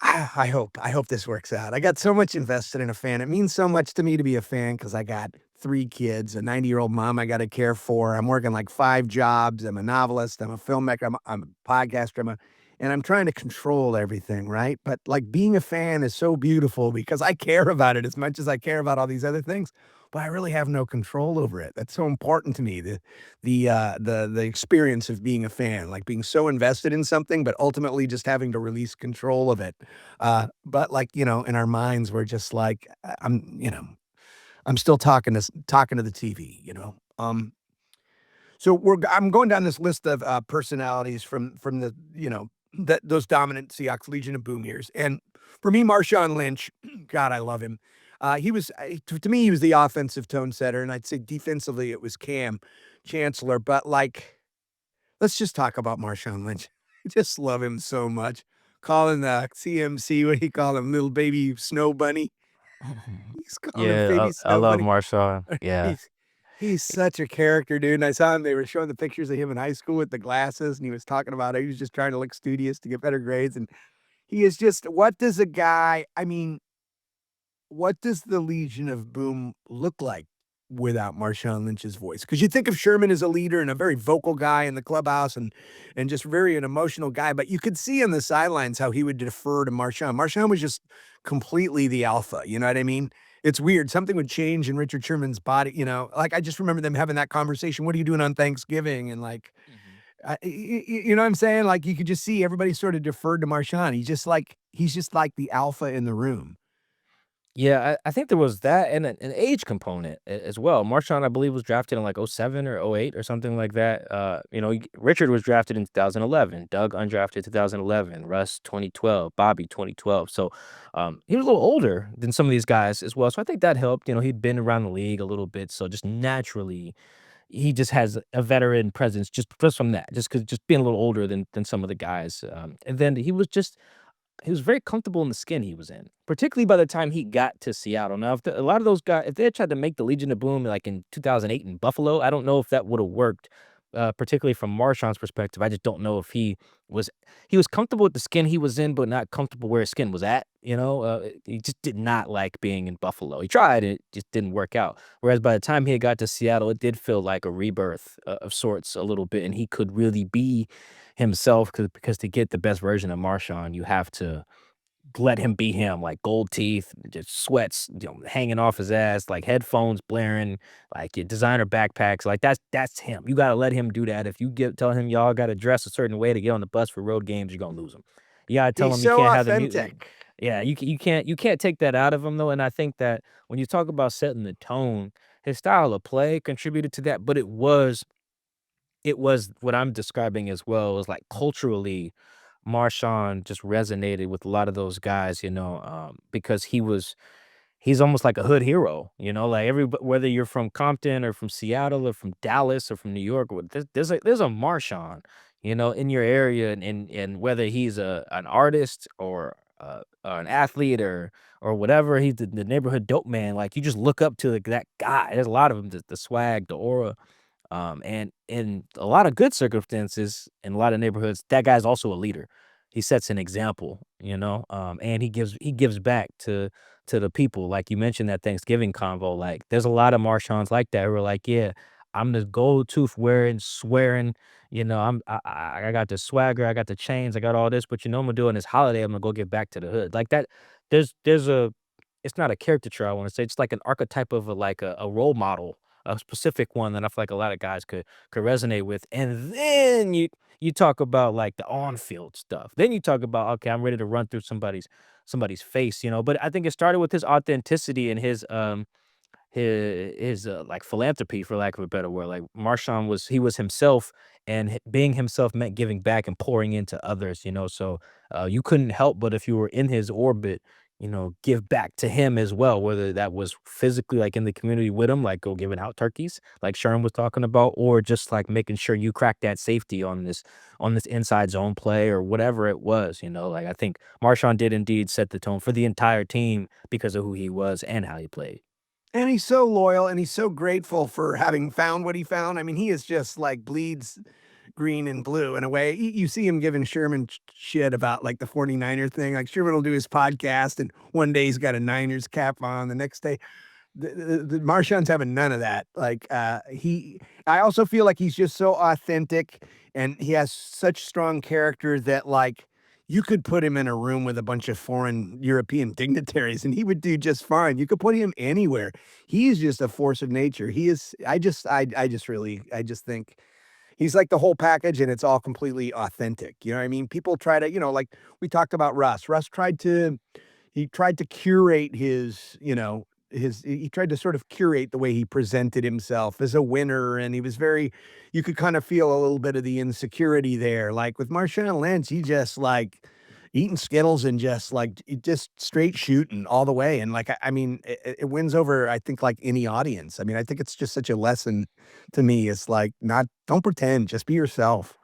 I hope this works out. I got so much invested in a fan. It means so much to me to be a fan because I got 3 kids, a 90-year-old mom I gotta care for. I'm working like 5 jobs. I'm a novelist. I'm a filmmaker. I'm a podcaster. And I'm trying to control everything, right? But, like, being a fan is so beautiful because I care about it as much as I care about all these other things, but I really have no control over it. That's so important to me, the experience of being a fan, like, being so invested in something, but ultimately just having to release control of it. But, like, in our minds, we're just like, I'm still talking to the TV, so I'm going down this list of, personalities from the, that those dominant Seahawks Legion of Boom years, and for me, Marshawn Lynch, God, I love him. He was, to me, he was the offensive tone setter, and I'd say defensively, it was Cam Chancellor, but, like, let's just talk about Marshawn Lynch. I just love him so much. Calling the CMC, what do you call him, little baby snow bunny? He's calling him Yeah, baby I snow love bunny. Marshawn. Yeah. He's he's such a character, dude, and I saw him they were showing the pictures of him in high school with the glasses, and he was talking about how he was just trying to look studious to get better grades, and he is just what does a guy I mean, what does the Legion of Boom look like without Marshawn Lynch's voice? Because you think of Sherman as a leader and a very vocal guy in the clubhouse and just very an emotional guy, but you could see on the sidelines how he would defer to Marshawn. Marshawn was just completely the alpha, you know what I mean? It's weird. Something would change in Richard Sherman's body, like, I just remember them having that conversation, "What are you doing on Thanksgiving?" And, like, Mhm. you know what I'm saying? Like, you could just see everybody sort of deferred to Marshawn. He's just like the alpha in the room. Yeah, I think there was that and an age component as well. Marshawn, I believe, was drafted in like '07 or '08 or something like that. Richard was drafted in 2011, Doug undrafted 2011, Russ 2012, Bobby 2012. So he was a little older than some of these guys as well. So I think that helped. He'd been around the league a little bit. So just naturally, he just has a veteran presence just from that, just being a little older than some of the guys. And then he was very comfortable in the skin he was in, particularly by the time he got to Seattle. Now, a lot of those guys, if they had tried to make the Legion of Boom like in 2008 in Buffalo, I don't know if that would have worked. Particularly from Marshawn's perspective, I just don't know if was he was comfortable with the skin he was in, but not comfortable where his skin was at. He just did not like being in Buffalo. He tried, it just didn't work out. Whereas by the time he had got to Seattle, it did feel like a rebirth of sorts a little bit, and he could really be himself because to get the best version of Marshawn, you have to let him be him, like gold teeth, just sweats, hanging off his ass, like headphones blaring, like your designer backpacks. Like that's him. You gotta let him do that. If you tell him y'all gotta dress a certain way to get on the bus for road games, you're gonna lose him. You gotta tell He's him he so can't have the mute. authentic. Yeah, you can't take that out of him though. And I think that when you talk about setting the tone, his style of play contributed to that, but it was what I'm describing as well, was like culturally, Marshawn just resonated with a lot of those guys, because he's almost like a hood hero, like whether you're from Compton or from Seattle or from Dallas or from New York, there's a Marshawn, in your area, and whether he's an artist or an athlete or whatever, he's the neighborhood dope man. Like you just look up to that guy. There's a lot of them, the swag, the aura. And in a lot of good circumstances, in a lot of neighborhoods, that guy's also a leader. He sets an example, and he gives back to the people. Like you mentioned that Thanksgiving convo, like there's a lot of Marshawns like that who are like, yeah, I'm the gold tooth wearing, swearing, I got the swagger, I got the chains, I got all this, but I'm gonna do on this holiday, I'm gonna go get back to the hood. Like that, there's a it's not a caricature, I wanna say, it's like an archetype of a role model, a specific one that I feel like a lot of guys could resonate with. And then you talk about like the on-field stuff. Then you talk about, okay, I'm ready to run through somebody's face, but I think it started with his authenticity and his like, philanthropy, for lack of a better word. Like, Marshawn was himself, and being himself meant giving back and pouring into others. So, you couldn't help but, if you were in his orbit, give back to him as well, whether that was physically, like, in the community with him, like, go giving out turkeys, like Sherm was talking about, or just, like, making sure you crack that safety on this inside zone play or whatever it was. Like, I think Marshawn did indeed set the tone for the entire team because of who he was and how he played. And he's so loyal and he's so grateful for having found what he found. I mean, he is just like bleeds green and blue in a way. You see him giving Sherman shit about like the 49er thing. Like Sherman will do his podcast and one day he's got a Niners cap on, the next day the Marshawn's having none of that. Like, I also feel like he's just so authentic and he has such strong character that, like, you could put him in a room with a bunch of foreign European dignitaries and he would do just fine. You could put him anywhere. He's just a force of nature. He is I just think he's like the whole package and it's all completely authentic. You know what I mean? People try to, like we talked about Russ. Russ tried to he tried to curate his, he tried to sort of curate the way he presented himself as a winner, and he was very you could kind of feel a little bit of the insecurity there. Like with Marshawn Lynch, he just like eating Skittles and just like just straight shooting all the way. And like I mean, it wins over I think like any audience. I mean, I think it's just such a lesson to me. It's like not don't pretend, just be yourself.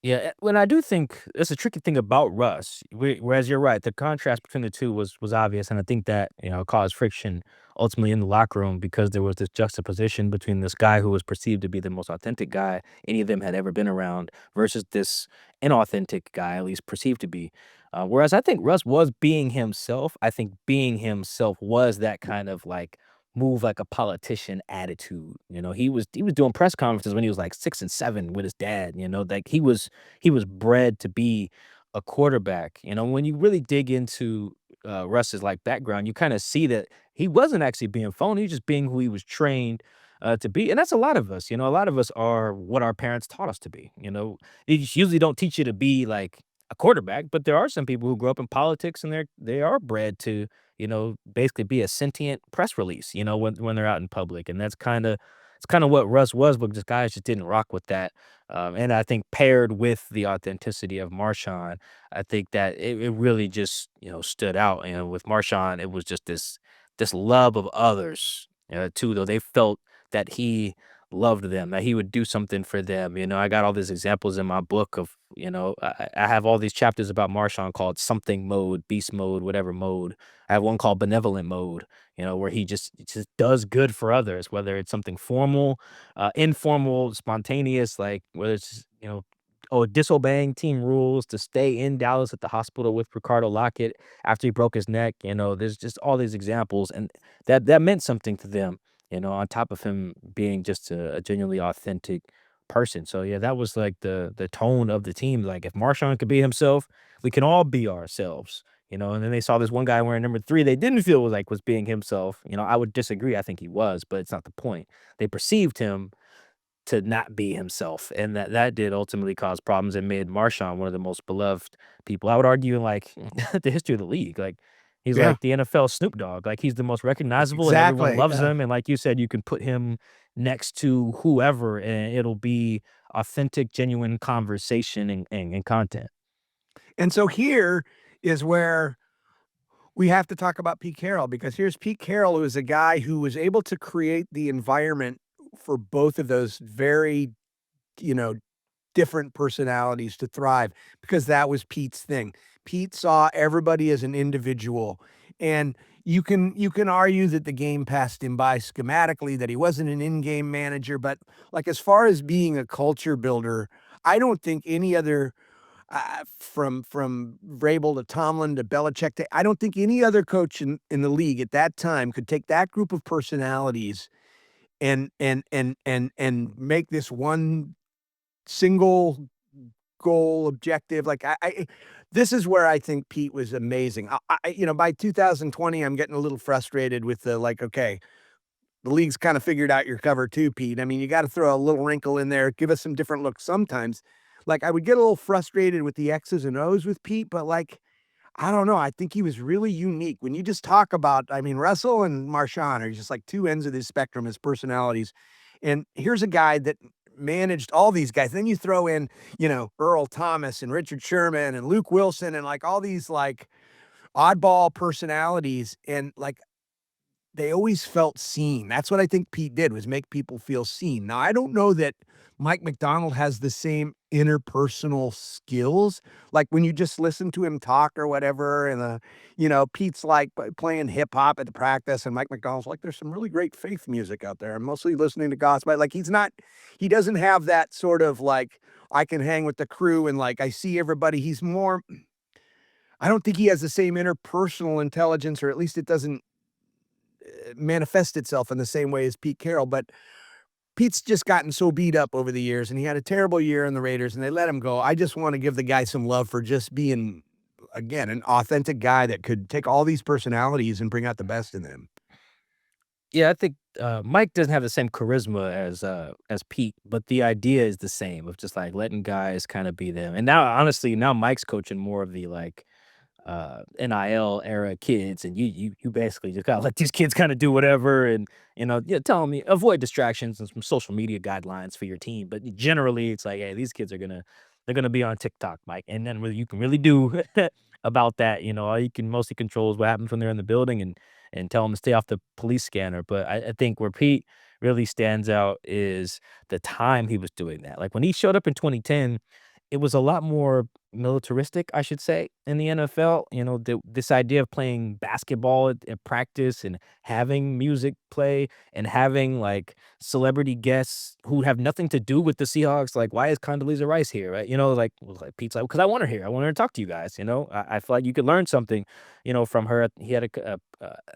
Yeah, when I do think it's a tricky thing about Russ, whereas you're right, the contrast between the two was obvious, and I think that caused friction ultimately in the locker room because there was this juxtaposition between this guy who was perceived to be the most authentic guy any of them had ever been around versus this inauthentic guy, at least perceived to be. Whereas I think Russ was being himself. I think being himself was that kind of like move like a politician attitude. He was doing press conferences when he was like 6 and 7 with his dad. Like he was bred to be a quarterback. When you really dig into Russ's like background, you kind of see that he wasn't actually being phony, he was just being who he was trained to be. And that's a lot of us. A lot of us are what our parents taught us to be. They just usually don't teach you to be like a quarterback, but there are some people who grow up in politics and they are bred to basically be a sentient press release, when they're out in public. And it's kind of what Russ was, but just guys just didn't rock with that. And I think paired with the authenticity of Marshawn, I think that it really just, stood out. With Marshawn, it was just this love of others, too, though they felt that he loved them, that he would do something for them. I got all these examples in my book of, I have all these chapters about Marshawn called something mode, beast mode, whatever mode. I have one called benevolent mode, where he just does good for others, whether it's something formal, informal, spontaneous, like whether it's, disobeying team rules to stay in Dallas at the hospital with Ricardo Lockett after he broke his neck. There's just all these examples, and that meant something to them. On top of him being just a genuinely authentic person. So yeah, that was like the tone of the team. Like if Marshawn could be himself, we can all be ourselves. And then they saw this one guy wearing number 3 they didn't feel was being himself. I would disagree. I think he was, but it's not the point. They perceived him to not be himself, and that did ultimately cause problems and made Marshawn one of the most beloved people. I would argue in, like, the history of the league. Like, he's Yeah, like the NFL Snoop Dogg. Like, he's the most recognizable and everyone exactly. loves him, and like you said, you can put him next to whoever, and it'll be authentic, genuine conversation and content. And so here is where we have to talk about Pete Carroll because here's Pete Carroll, who is a guy who was able to create the environment for both of those very, you know, different personalities to thrive because that was Pete's thing. Pete saw everybody as an individual, and you can argue that the game passed him by schematically, that he wasn't an in-game manager, but, like, as far as being a culture builder, I don't think any other from Vrabel to Tomlin to Belichick to I don't think any other coach in the league at that time could take that group of personalities and make this one single goal objective. Like I this is where I think Pete was amazing. By 2020, I'm getting a little frustrated with the like, okay, the league's kind of figured out your cover too, Pete. I mean, you got to throw a little wrinkle in there, give us some different looks sometimes. Like I would get a little frustrated with the X's and O's with Pete, but like I don't know. I think he was really unique. When you just talk about, I mean, Russell and Marshawn are just like two ends of this spectrum as personalities. And here's a guy that managed all these guys. Then you throw in, Earl Thomas and Richard Sherman and Luke Wilson and like all these like oddball personalities. And like they always felt seen. That's what I think Pete did was make people feel seen. Now, I don't know that Mike McDonald has the same interpersonal skills. Like when you just listen to him talk or whatever, and Pete's like playing hip hop at the practice, and Mike McDonald's like, "There's some really great faith music out there. I'm mostly listening to gospel." Like he doesn't have that sort of like I can hang with the crew and like I see everybody. He's more. I don't think he has the same interpersonal intelligence, or at least it doesn't manifest itself in the same way as Pete Carroll, but Pete's just gotten so beat up over the years, and he had a terrible year in the Raiders, and they let him go. I just wanna give the guy some love for just being, again, an authentic guy that could take all these personalities and bring out the best in them. Yeah, I think, Mike doesn't have the same charisma as Pete, but the idea is the same of just, like, letting guys kinda be them, and now, honestly, now Mike's coaching more of the, like, NIL era kids, and you basically just gotta let these kids kinda do whatever and, yeah, tell them avoid distractions and some social media guidelines for your team, but generally, it's like, "Hey, these kids are they're gonna be on TikTok, Mike," and then what you can really do about that, all you can mostly control is what happens when they're in the building and tell them to stay off the police scanner, but I think where Pete really stands out is the time he was doing that, like, when he showed up in 2010, it was a lot more militaristic, I should say, in the NFL. This idea of playing basketball at practice and having music play and having like celebrity guests who have nothing to do with the Seahawks. Like, why is Condoleezza Rice here? Right? Like Pete's like, because I want her here. I want her to talk to you guys. I feel like you could learn something, from her. He had at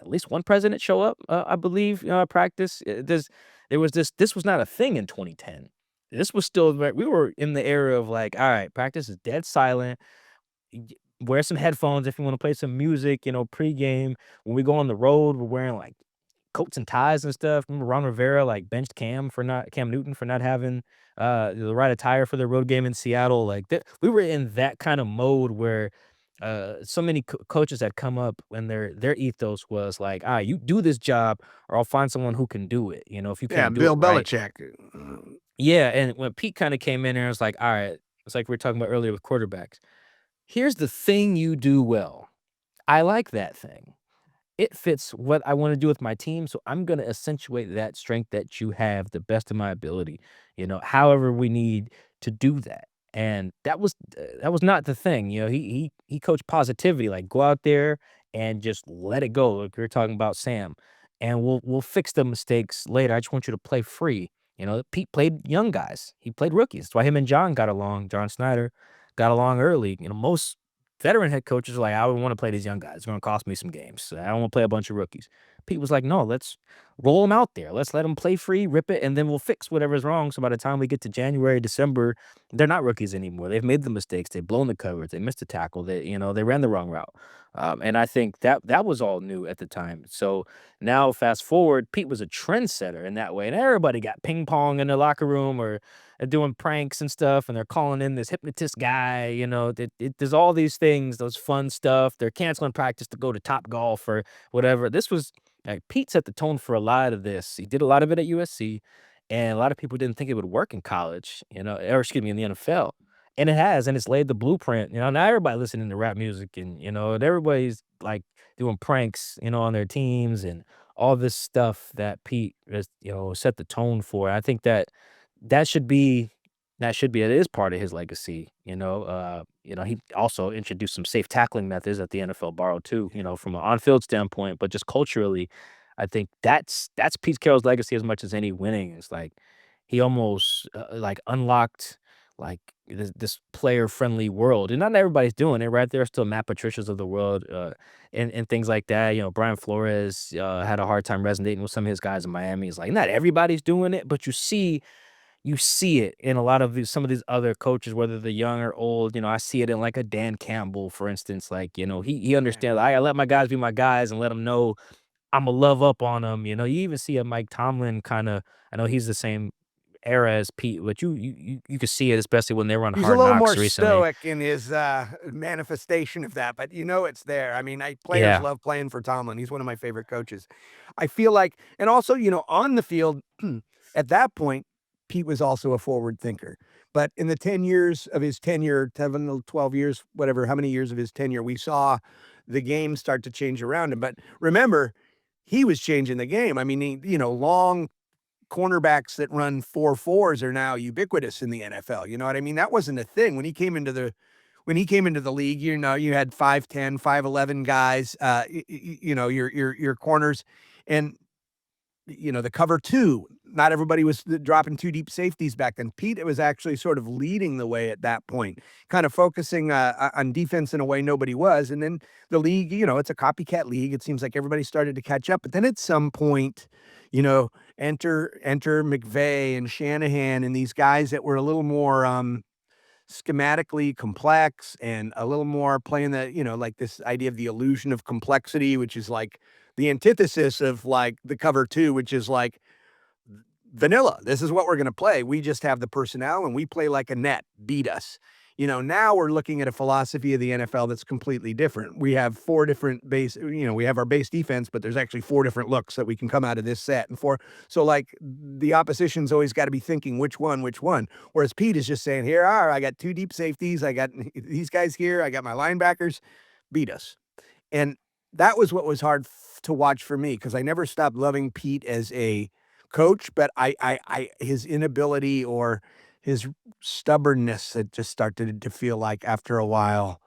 least one president show up, I believe, at practice. There was this was not a thing in 2010. This was still like we were in the era of like, all right, practice is dead silent. Y- Wear some headphones if you want to play some music, pregame. When we go on the road, we're wearing like coats and ties and stuff. Remember Ron Rivera like benched Cam Newton for not having the right attire for the road game in Seattle. Like that, we were in that kind of mode where so many coaches had come up and their ethos was like, ah, you do this job or I'll find someone who can do it. If you Yeah, can't do it Bill right. Belichick. Yeah, and when Pete kinda came in there, I was like, "Alright," it's like we were talking about earlier with quarterbacks. "Here's the thing you do well. I like that thing. It fits what I wanna do with my team, so I'm gonna accentuate that strength that you have the best of my ability, however we need to do that." And that was not the thing, he coached positivity, like, "Go out there and just let it go," like we were talking about Sam, "and we'll fix the mistakes later. I just want you to play free." Pete played young guys. He played rookies. That's why him and John got along, John Snyder got along early. Most veteran head coaches are like, "I don't wanna play these young guys. It's gonna cost me some games. I don't wanna play a bunch of rookies." Pete was like, "No, let's roll them out there. Let's let them play free, rip it, and then we'll fix whatever's wrong, so by the time we get to January, December, they're not rookies anymore. They've made the mistakes. They've blown the coverage. They missed a tackle. They ran the wrong route." And I think that was all new at the time. So now fast forward, Pete was a trendsetter in that way, and everybody got ping pong in their locker room or doing pranks and stuff, and they're calling in this hypnotist guy. There's all these things, those fun stuff. They're canceling practice to go to Top Golf or whatever. This was like Pete set the tone for a lot of this. He did a lot of it at USC, and a lot of people didn't think it would work in college, or excuse me, in the NFL. And it has, and it's laid the blueprint. Now everybody listening to rap music and everybody's like doing pranks, on their teams and all this stuff that Pete has, set the tone for. I think that should be it is part of his legacy, he also introduced some safe tackling methods that the NFL borrowed too, from an on-field standpoint, but just culturally, I think that's Pete Carroll's legacy as much as any winning. It's like he almost like unlocked like this player friendly world, and not everybody's doing it, right? There are still Matt Patricias of the world, and things like that. Brian Flores had a hard time resonating with some of his guys in Miami. It's like not everybody's doing it, but you see it in a lot of some of these other coaches, whether they're young or old. I see it in like a Dan Campbell, for instance. Like, he Yeah. understands. I let my guys be my guys and let them know Imma love up on them. You even see a Mike Tomlin kinda. I know he's the same era as Pete, but you could see it, especially when they run He's a Hard little Knocks more recently. stoic in his, manifestation of that, but it's there. I mean, I players Yeah. love playing for Tomlin. He's one of my favorite coaches. I feel like and also, on the field, at that point, Pete was also a forward thinker. But in the 10 years of his tenure, 7 to 12 years, whatever, how many years of his tenure, we saw the game start to change around him. But remember, he was changing the game. I mean, long cornerbacks that run 4.4s are now ubiquitous in the NFL. You know what I mean? That wasn't a thing when he came into the league. You had 5'10", 5'11" guys. Your corners, and the cover two. Not everybody was dropping two deep safeties back then. Pete was actually sort of leading the way at that point, kind of focusing on defense in a way nobody was. And then the league, it's a copycat league. It seems like everybody started to catch up. But then at some point, you know, enter McVay and Shanahan and these guys that were a little more schematically complex and a little more playing like this idea of the illusion of complexity, which is like the antithesis of like the cover two, which is like vanilla. This is what we're going to play. We just have the personnel and we play like a net. Beat us. Now we're looking at a philosophy of the NFL that's completely different. We have four different we have our base defense, but there's actually four different looks that we can come out of this set. So like the opposition's always got to be thinking which one. Whereas Pete is just saying, here are, I got two deep safeties. I got these guys here. I got my linebackers. Beat us. And that was what was hard to watch for me because I never stopped loving Pete as a coach, but his inability or his stubbornness that just started to feel like after a while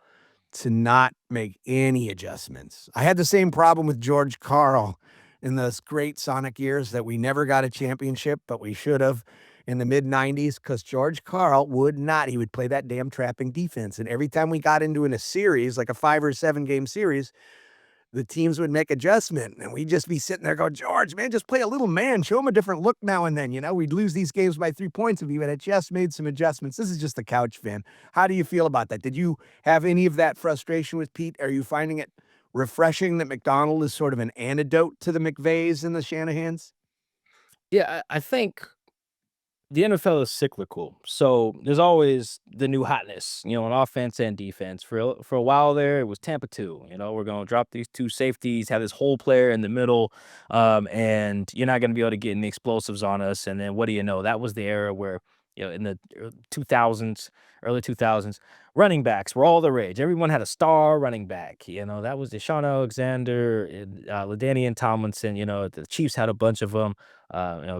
to not make any adjustments. I had the same problem with George Karl in those great Sonic years that we never got a championship, but we should have in the mid 90s because George Karl would not. He would play that damn trapping defense. And every time we got into in a series, like a 5 or 7 game series, the teams would make adjustment and we'd just be sitting there going, George, man, just play a little man, show him a different look now and then. We'd lose these games by 3 points if you had just made some adjustments. This is just a couch fan. How do you feel about that? Did you have any of that frustration with Pete? Are you finding it refreshing that McDonald is sort of an antidote to the McVays and the Shanahans? Yeah, I think the NFL is cyclical, so there's always the new hotness, on offense and defense. For a while there, it was Tampa 2. We're gonna drop these two safeties, have this whole player in the middle, and you're not gonna be able to get any explosives on us. And then what do you know? That was the era where, in the 2000s, early 2000s, running backs were all the rage. Everyone had a star running back. That was Deshaun Alexander, and LaDainian Tomlinson. The Chiefs had a bunch of them.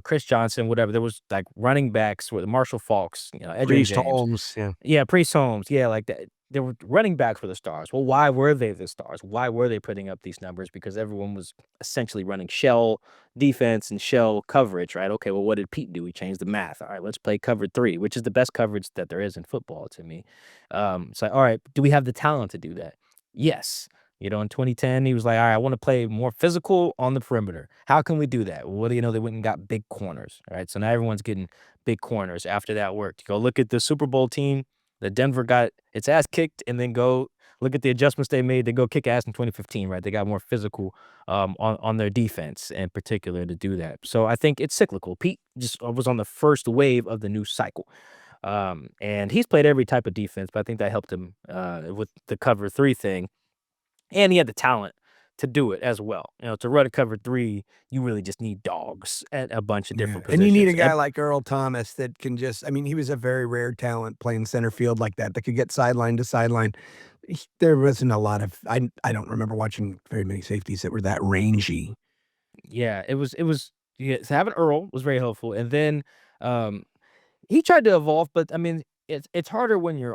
Chris Johnson, whatever. There was like running backs with Marshall Falks, Edgerrin Priest James. Holmes, yeah. Yeah, Priest Holmes. Yeah, like that. They were running backs for the stars. Well, why were they the stars? Why were they putting up these numbers? Because everyone was essentially running shell defense and shell coverage, right? Okay, well, what did Pete do? He changed the math. All right, let's play cover three, which is the best coverage that there is in football to me. It's like, all right, do we have the talent to do that? Yes. In 2010, he was like, all right, I want to play more physical on the perimeter. How can we do that? Well, what do you know? They went and got big corners. All right. So now everyone's getting big corners after that worked. Go look at the Super Bowl team that Denver got its ass kicked, and then go look at the adjustments they made. They go kick ass in 2015, right? They got more physical on their defense in particular to do that. So I think it's cyclical. Pete just was on the first wave of the new cycle. And he's played every type of defense, but I think that helped him with the cover three thing. And he had the talent to do it as well. To run a cover three, you really just need dogs at a bunch of Yeah, different and you need a positions. guy like Earl Thomas that can just he was a very rare talent playing center field like that could get sideline to sideline. There wasn't a lot of I don't remember watching very many safeties that were that rangy. Yeah, it was yeah, so having Earl was very helpful. And then um he tried to evolve, but I mean, it's harder when you're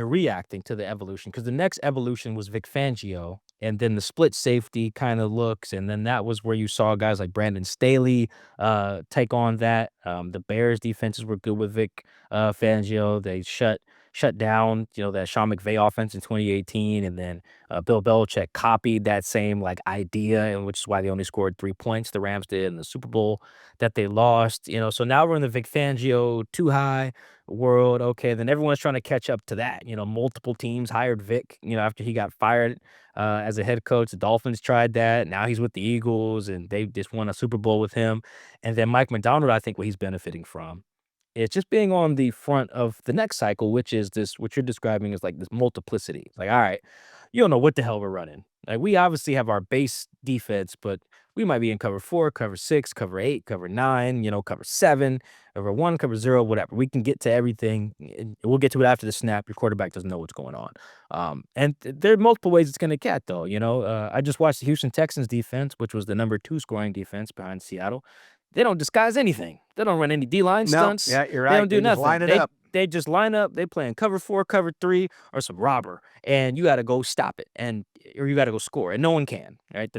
reacting to the evolution, because the next evolution was Vic Fangio. and then the split safety kinda looks, and then that was where you saw guys like Brandon Staley, take on that. The Bears defenses were good with Vic, Fangio. They shut down, that Sean McVay offense in 2018, and then, Bill Belichick copied that same, like, idea, and which is why they only scored 3 points, the Rams did in the Super Bowl that they lost, so now we're in the Vic Fangio too high world. Okay, then everyone's trying to catch up to that. Multiple teams hired Vic, after he got fired as a head coach. The Dolphins tried that. Now he's with the Eagles, and they just won a Super Bowl with him. And then Mike McDonald, I think what he's benefiting from is just being on the front of the next cycle, which is this, what you're describing is like this multiplicity. It's like, all right, you don't know what the hell we're running. Like, we obviously have our base defense, but we might be in cover 4, cover 6, cover 8, cover 9, cover 7, cover 1, cover 0, whatever. We can get to everything. And we'll get to it after the snap. Your quarterback doesn't know what's going on. There are multiple ways it's going to get, though. I just watched the Houston Texans defense, which was the number 2 scoring defense behind Seattle. They don't disguise anything. They don't run any D-line No, stunts. yeah, you're They right. don't do They just nothing. line it They up. they just line up. They play in cover 4, cover 3, or some robber, and you got to go stop it, or you got to go score, and no one can. Right?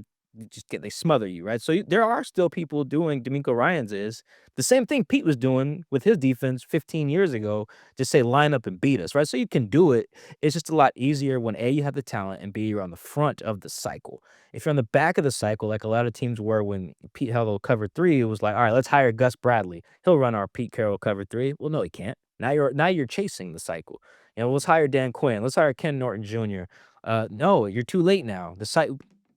They smother you. Right? So there are still people doing D'Amico Ryan's is the same thing Pete was doing with his defense 15 years ago. Just say line up and beat us. Right? So you can do it. It's just a lot easier when A, you have the talent, and B, you're on the front of the cycle. If you're on the back of the cycle, like a lot of teams were when Pete held cover 3, it was like, all right, let's hire Gus Bradley. He'll run our Pete Carroll cover 3. Well, no, he can't. Now you're chasing the cycle. Let's hire Dan Quinn. Let's hire Ken Norton Jr. No, you're too late now.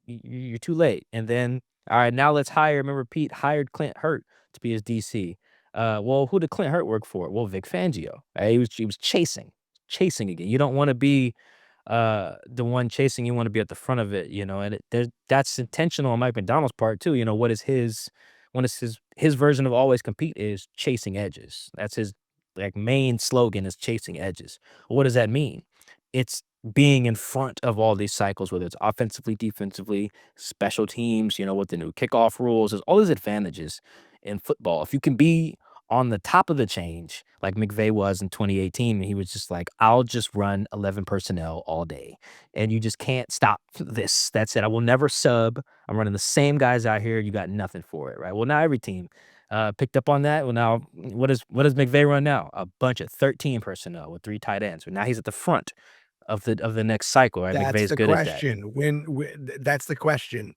You're too late. And then, all right, now let's hire. Remember, Pete hired Clint Hurt to be his DC. Well, who did Clint Hurt work for? Well, Vic Fangio. He was chasing again. You don't want to be the one chasing. You want to be at the front of it, and that's intentional on Mike McDonald's part too. What is his version of always compete is chasing edges. That's his like main slogan is chasing edges. What does that mean? It's being in front of all these cycles, whether it's offensively, defensively, special teams, with the new kickoff rules. There's all these advantages in football. If you can be on the top of the change, like McVay was in 2018, he was just like, I'll just run 11 personnel all day. And you just can't stop this. That's it. I will never sub. I'm running the same guys out here. You got nothing for it, right? Well, now every team picked up on that. Well, now what does McVay run now? A bunch of 13 personnel with 3 tight ends. But now he's at the front of the next cycle, right? That's McVay's the good at that. question. That's the question.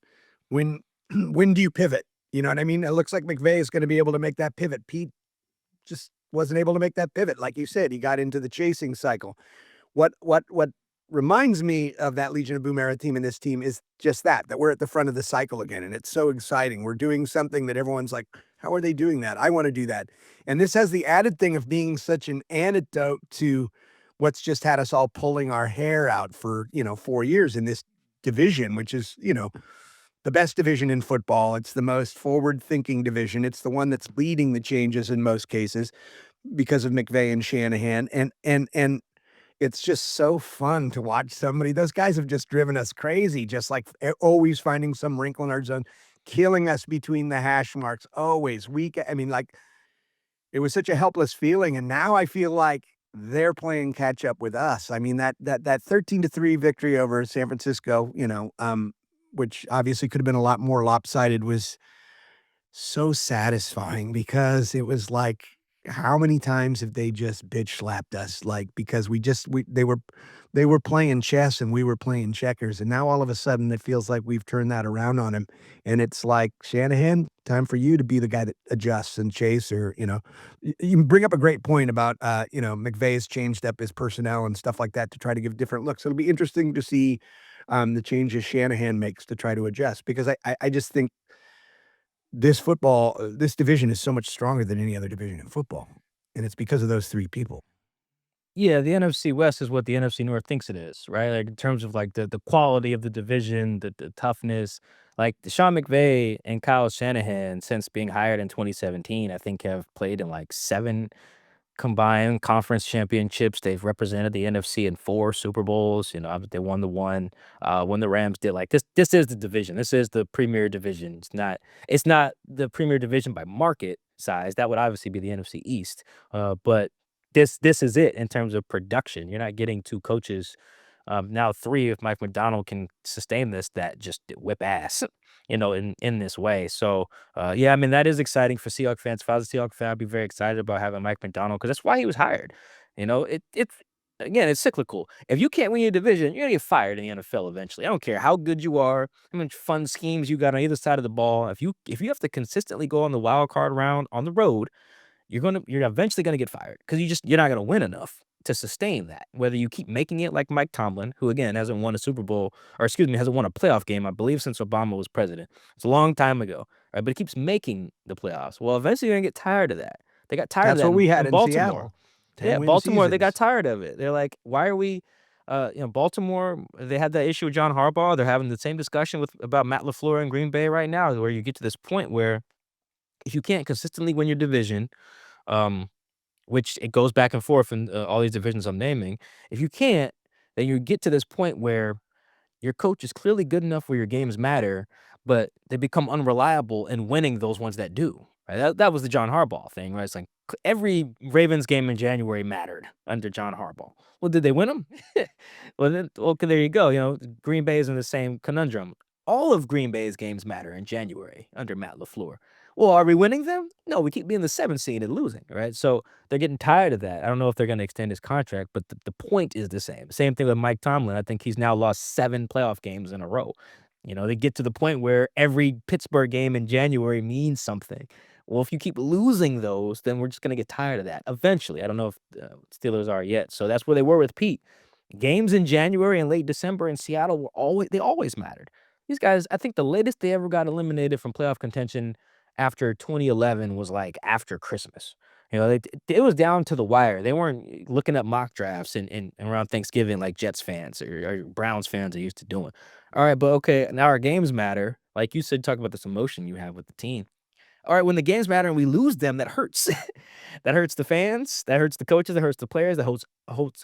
When when do you pivot? You know what I mean? It looks like McVay is gonna be able to make that pivot. Pete just wasn't able to make that pivot. Like you said, he got into the chasing cycle. What reminds me of that Legion of Boom era team and this team is just that we're at the front of the cycle again, and it's so exciting. We're doing something that everyone's like, "How are they doing that? I wanna do that." And this has the added thing of being such an antidote to what's just had us all pulling our hair out for, 4 years in this division, which is, the best division in football. It's the most forward-thinking division. It's the one that's leading the changes in most cases because of McVay and Shanahan, and it's just so fun to watch somebody those guys have just driven us crazy, just like always finding some wrinkle in our zone, killing us between the hash marks, always I mean, like, it was such a helpless feeling, and now I feel like they're playing catch up with us. I mean, that 13-3 victory over San Francisco, which obviously could have been a lot more lopsided, was so satisfying because it was like, how many times have they just bitch slapped us? Like, because they were playing chess and we were playing checkers, and now all of a sudden it feels like we've turned that around on him, and it's like, Shanahan, time for you to be the guy that adjusts and chase or, you bring up a great point about, McVay's changed up his personnel and stuff like that to try to give different looks. It'll be interesting to see, the changes Shanahan makes to try to adjust because I just think this division is so much stronger than any other division in football, and it's because of those 3 people. Yeah, the NFC West is what the NFC North thinks it is, right? Like in terms of like the quality of the division, the toughness. Like Sean McVay and Kyle Shanahan, since being hired in 2017, I think have played in like 7 combined conference championships. They've represented the NFC in 4 Super Bowls. They won the one when the Rams did. Like this is the division. This is the premier division. It's not the premier division by market size. That would obviously be the NFC East. But this is it in terms of production. You're not getting 2 coaches Now 3 if Mike McDonald can sustain this, that just whip ass, in this way. So, yeah, I mean, that is exciting for Seahawks fans. If I was a Seahawks fan, I'd be very excited about having Mike McDonald because that's why he was hired. It's again, it's cyclical. If you can't win your division, you're gonna get fired in the NFL eventually. I don't care how good you are, how much fun schemes you got on either side of the ball. If you have to consistently go on the wild card round on the road, you're eventually gonna get fired because you're not gonna win enough to sustain that. Whether you keep making it like Mike Tomlin, who again hasn't won a Super Bowl, or excuse me, hasn't won a playoff game, I believe, since Obama was president. It's a long time ago, right? But he keeps making the playoffs. Well, eventually you're gonna get tired of that. They got tired of That's that what we had in in Baltimore. Seattle. Yeah, 10-win Baltimore, they got seasons. tired of it. They're like, why are we Baltimore, they had that issue with John Harbaugh. They're having the same discussion about Matt LaFleur in Green Bay right now, where you get to this point where if you can't consistently win your division, um, which it goes back and forth in all these divisions I'm naming. If you can't, then you get to this point where your coach is clearly good enough where your games matter, but they become unreliable in winning those ones that do. Right? That was the John Harbaugh thing, right? It's like every Ravens game in January mattered under John Harbaugh. Well, did they win them? Well, okay, there you go. Green Bay is in the same conundrum. All of Green Bay's games matter in January under Matt LaFleur. Well, are we winning them? No, we keep being the 7th seed and losing, right? So they're getting tired of that. I don't know if they're going to extend his contract, but the point is the same. Same thing with Mike Tomlin. I think he's now lost 7 playoff games in a row. They get to the point where every Pittsburgh game in January means something. Well, if you keep losing those, then we're just going to get tired of that eventually. I don't know if Steelers are yet. So that's where they were with Pete. Games in January and late December in Seattle they always mattered. These guys, I think the latest they ever got eliminated from playoff contention after 2011 was like after Christmas. It was down to the wire. They weren't looking at mock drafts and around Thanksgiving like Jets fans or Browns fans are used to doing. All right, but okay, now our games matter. Like you said, talk about this emotion you have with the team. All right, when the games matter and we lose them, that hurts. That hurts the fans, that hurts the coaches, that hurts the players, that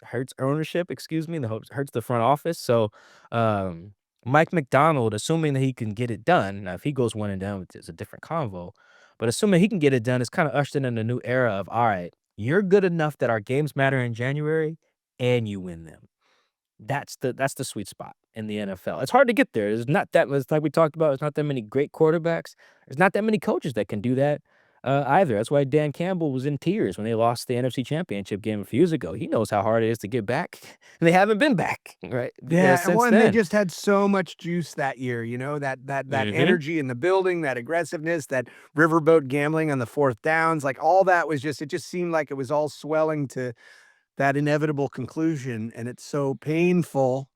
hurts ownership, excuse me, that hurts the front office. So, um, Mike McDonald, assuming that he can get it done, now if he goes one and done, it's a different convo, but assuming he can get it done, it's kinda ushered in a new era of, "All right, you're good enough that our games matter in January, and you win them." That's the sweet spot in the NFL. It's hard to get there. There's not that much like we talked about, there's not that many great quarterbacks. There's not that many coaches that can do that, either. That's why Dan Campbell was in tears when they lost the NFC Championship game a few years ago. He knows how hard it is to get back, and they haven't been back, right, Yeah, and since one, they then. just had so much juice that year, that Mhm. energy in the building, that aggressiveness, that riverboat gambling on the 4th downs, like, all that was just it just seemed like it was all swelling to that inevitable conclusion, and it's so painful,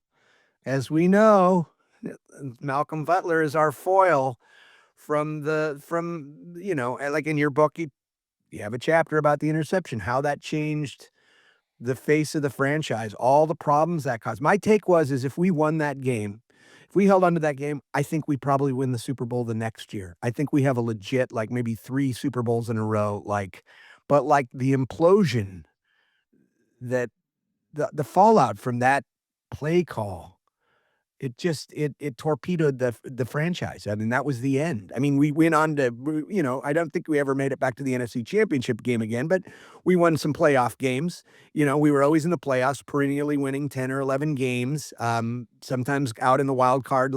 as we know, Malcolm Butler is our foil like in your book, you have a chapter about the interception, how that changed the face of the franchise, all the problems that caused. My take is if we won that game, if we held on to that game, I think we probably win the Super Bowl the next year. I think we have a legit, like, maybe 3 Super Bowls in a row, but, like, the implosion that the fallout from that play call, it torpedoed the franchise. I mean, that was the end. I mean, we went on to, I don't think we ever made it back to the NFC Championship game again, but we won some playoff games. We were always in the playoffs, perennially winning 10 or 11 games, sometimes out in the wild card.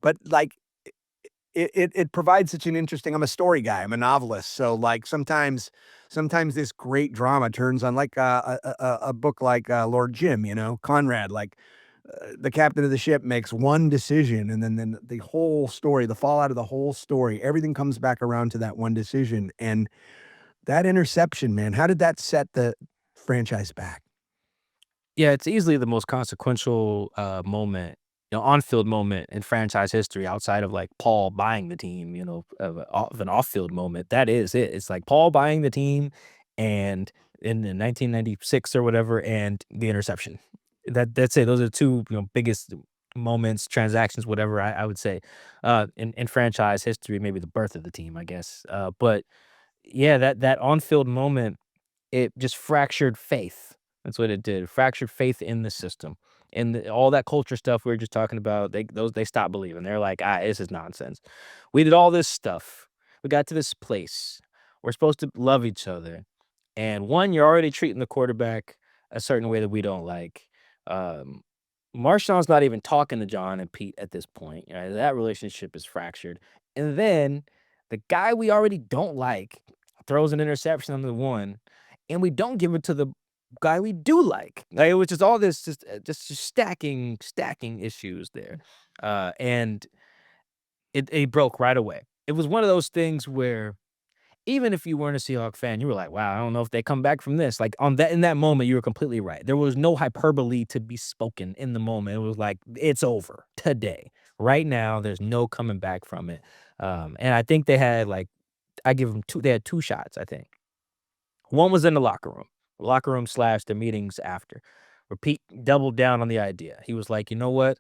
But like it provides such an interesting. I'm a story guy. I'm a novelist, so like sometimes this great drama turns on like a book like Lord Jim, Conrad, like the captain of the ship makes one decision, and then the whole story, the fallout of the whole story, everything comes back around to that one decision. And that interception, man, how did that set the franchise back? Yeah, it's easily the most consequential, moment, on-field moment in franchise history outside of, like, Paul buying the team, of an off-field moment. That is it. It's like Paul buying the team and in the 1996 or whatever, and the interception. That's it. Those are the 2, biggest moments, transactions, whatever I would say, in franchise history, maybe the birth of the team, I guess. But yeah, that on-field moment, it just fractured faith. That's what it did. Fractured faith in the system. And all that culture stuff we were just talking about, they stopped believing. They're like, this is nonsense. We did all this stuff. We got to this place. We're supposed to love each other. And one, you're already treating the quarterback a certain way that we don't like. Um, Marshawn's not even talking to John and Pete at this point, right? That relationship is fractured. And then the guy we already don't like throws an interception on the one, and we don't give it to the guy we do like. Like, it was just all this just stacking issues there. And it broke right away. It was one of those things where even if you weren't a Seahawks fan, you were like, "Wow, I don't know if they come back from this." Like, on that in that moment, you were completely right. There was no hyperbole to be spoken in the moment. It was like, "It's over today. Right now, there's no coming back from it." And I think they had, like, I give them 2 they had 2 shots, I think. One was in the locker room slash the meetings after, where Pete doubled down on the idea. He was like, "You know what?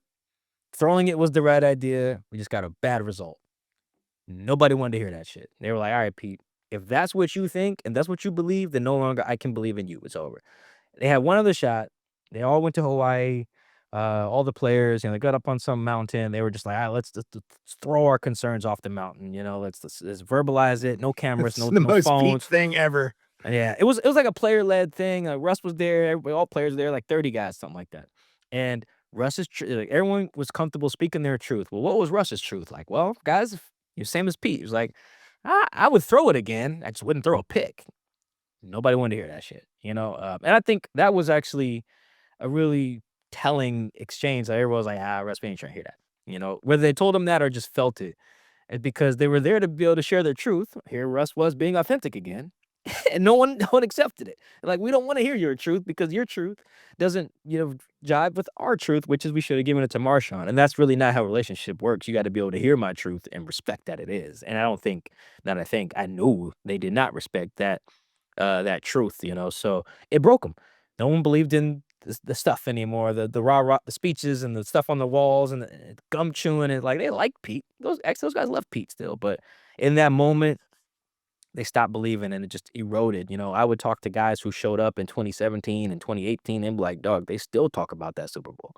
Throwing it was the right idea. We just got a bad result." Nobody wanted to hear that shit. They were like, "All right, Pete, if that's what you think and that's what you believe, then no longer I can believe in you. It's over." They had one other shot. They all went to Hawaii. All the players, they got up on some mountain. They were just like, "Ah, let's throw our concerns off the mountain. Let's verbalize it. No cameras, It's no the no most Pete phones." thing ever. And yeah, it was like a player led thing. Russ was there. Everybody, all players there, like 30 guys, something like that. And like everyone was comfortable speaking their truth. Well, what was Russ's truth? Like, well, guys, you're same as Pete. He was like, I would throw it again. I just wouldn't throw a pick. Nobody wanted to hear that shit. And I think that was actually a really telling exchange. Like, everyone was like, Russ, we ain't trying to hear that. Whether they told him that or just felt it. And because they were there to be able to share their truth. Here Russ was being authentic again. And no one accepted it. Like, we don't wanna hear your truth because your truth doesn't, jive with our truth, which is we should have given it to Marshawn, and that's really not how a relationship works. You gotta be able to hear my truth and respect that it is, and I don't think I knew they did not respect that truth. So it broke them. No one believed in the stuff anymore, the rah-rah the speeches and the stuff on the walls and the gum chewing, and, like, they like Pete. Those guys love Pete still, but in that moment they stopped believing and it just eroded. I would talk to guys who showed up in 2017 and 2018 and be like, "Dog, they still talk about that Super Bowl."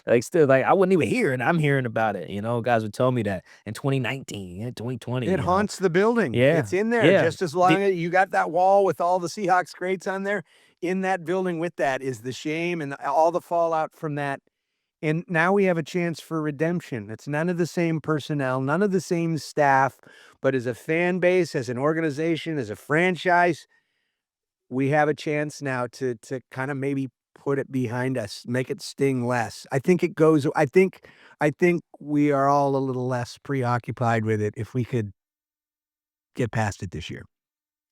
Like, still, like, I wouldn't even hear it. I'm hearing about it. Guys would tell me that in 2019, 2020, It haunts the building. Yeah. It's in there Yeah. just as long as you got that wall with all the Seahawks greats on there. In that building with that is the shame and all the fallout from that. And now we have a chance for redemption. It's none of the same personnel, none of the same staff, but as a fan base, as an organization, as a franchise, we have a chance now to kind of maybe put it behind us, make it sting less. I think we are all a little less preoccupied with it if we could get past it this year.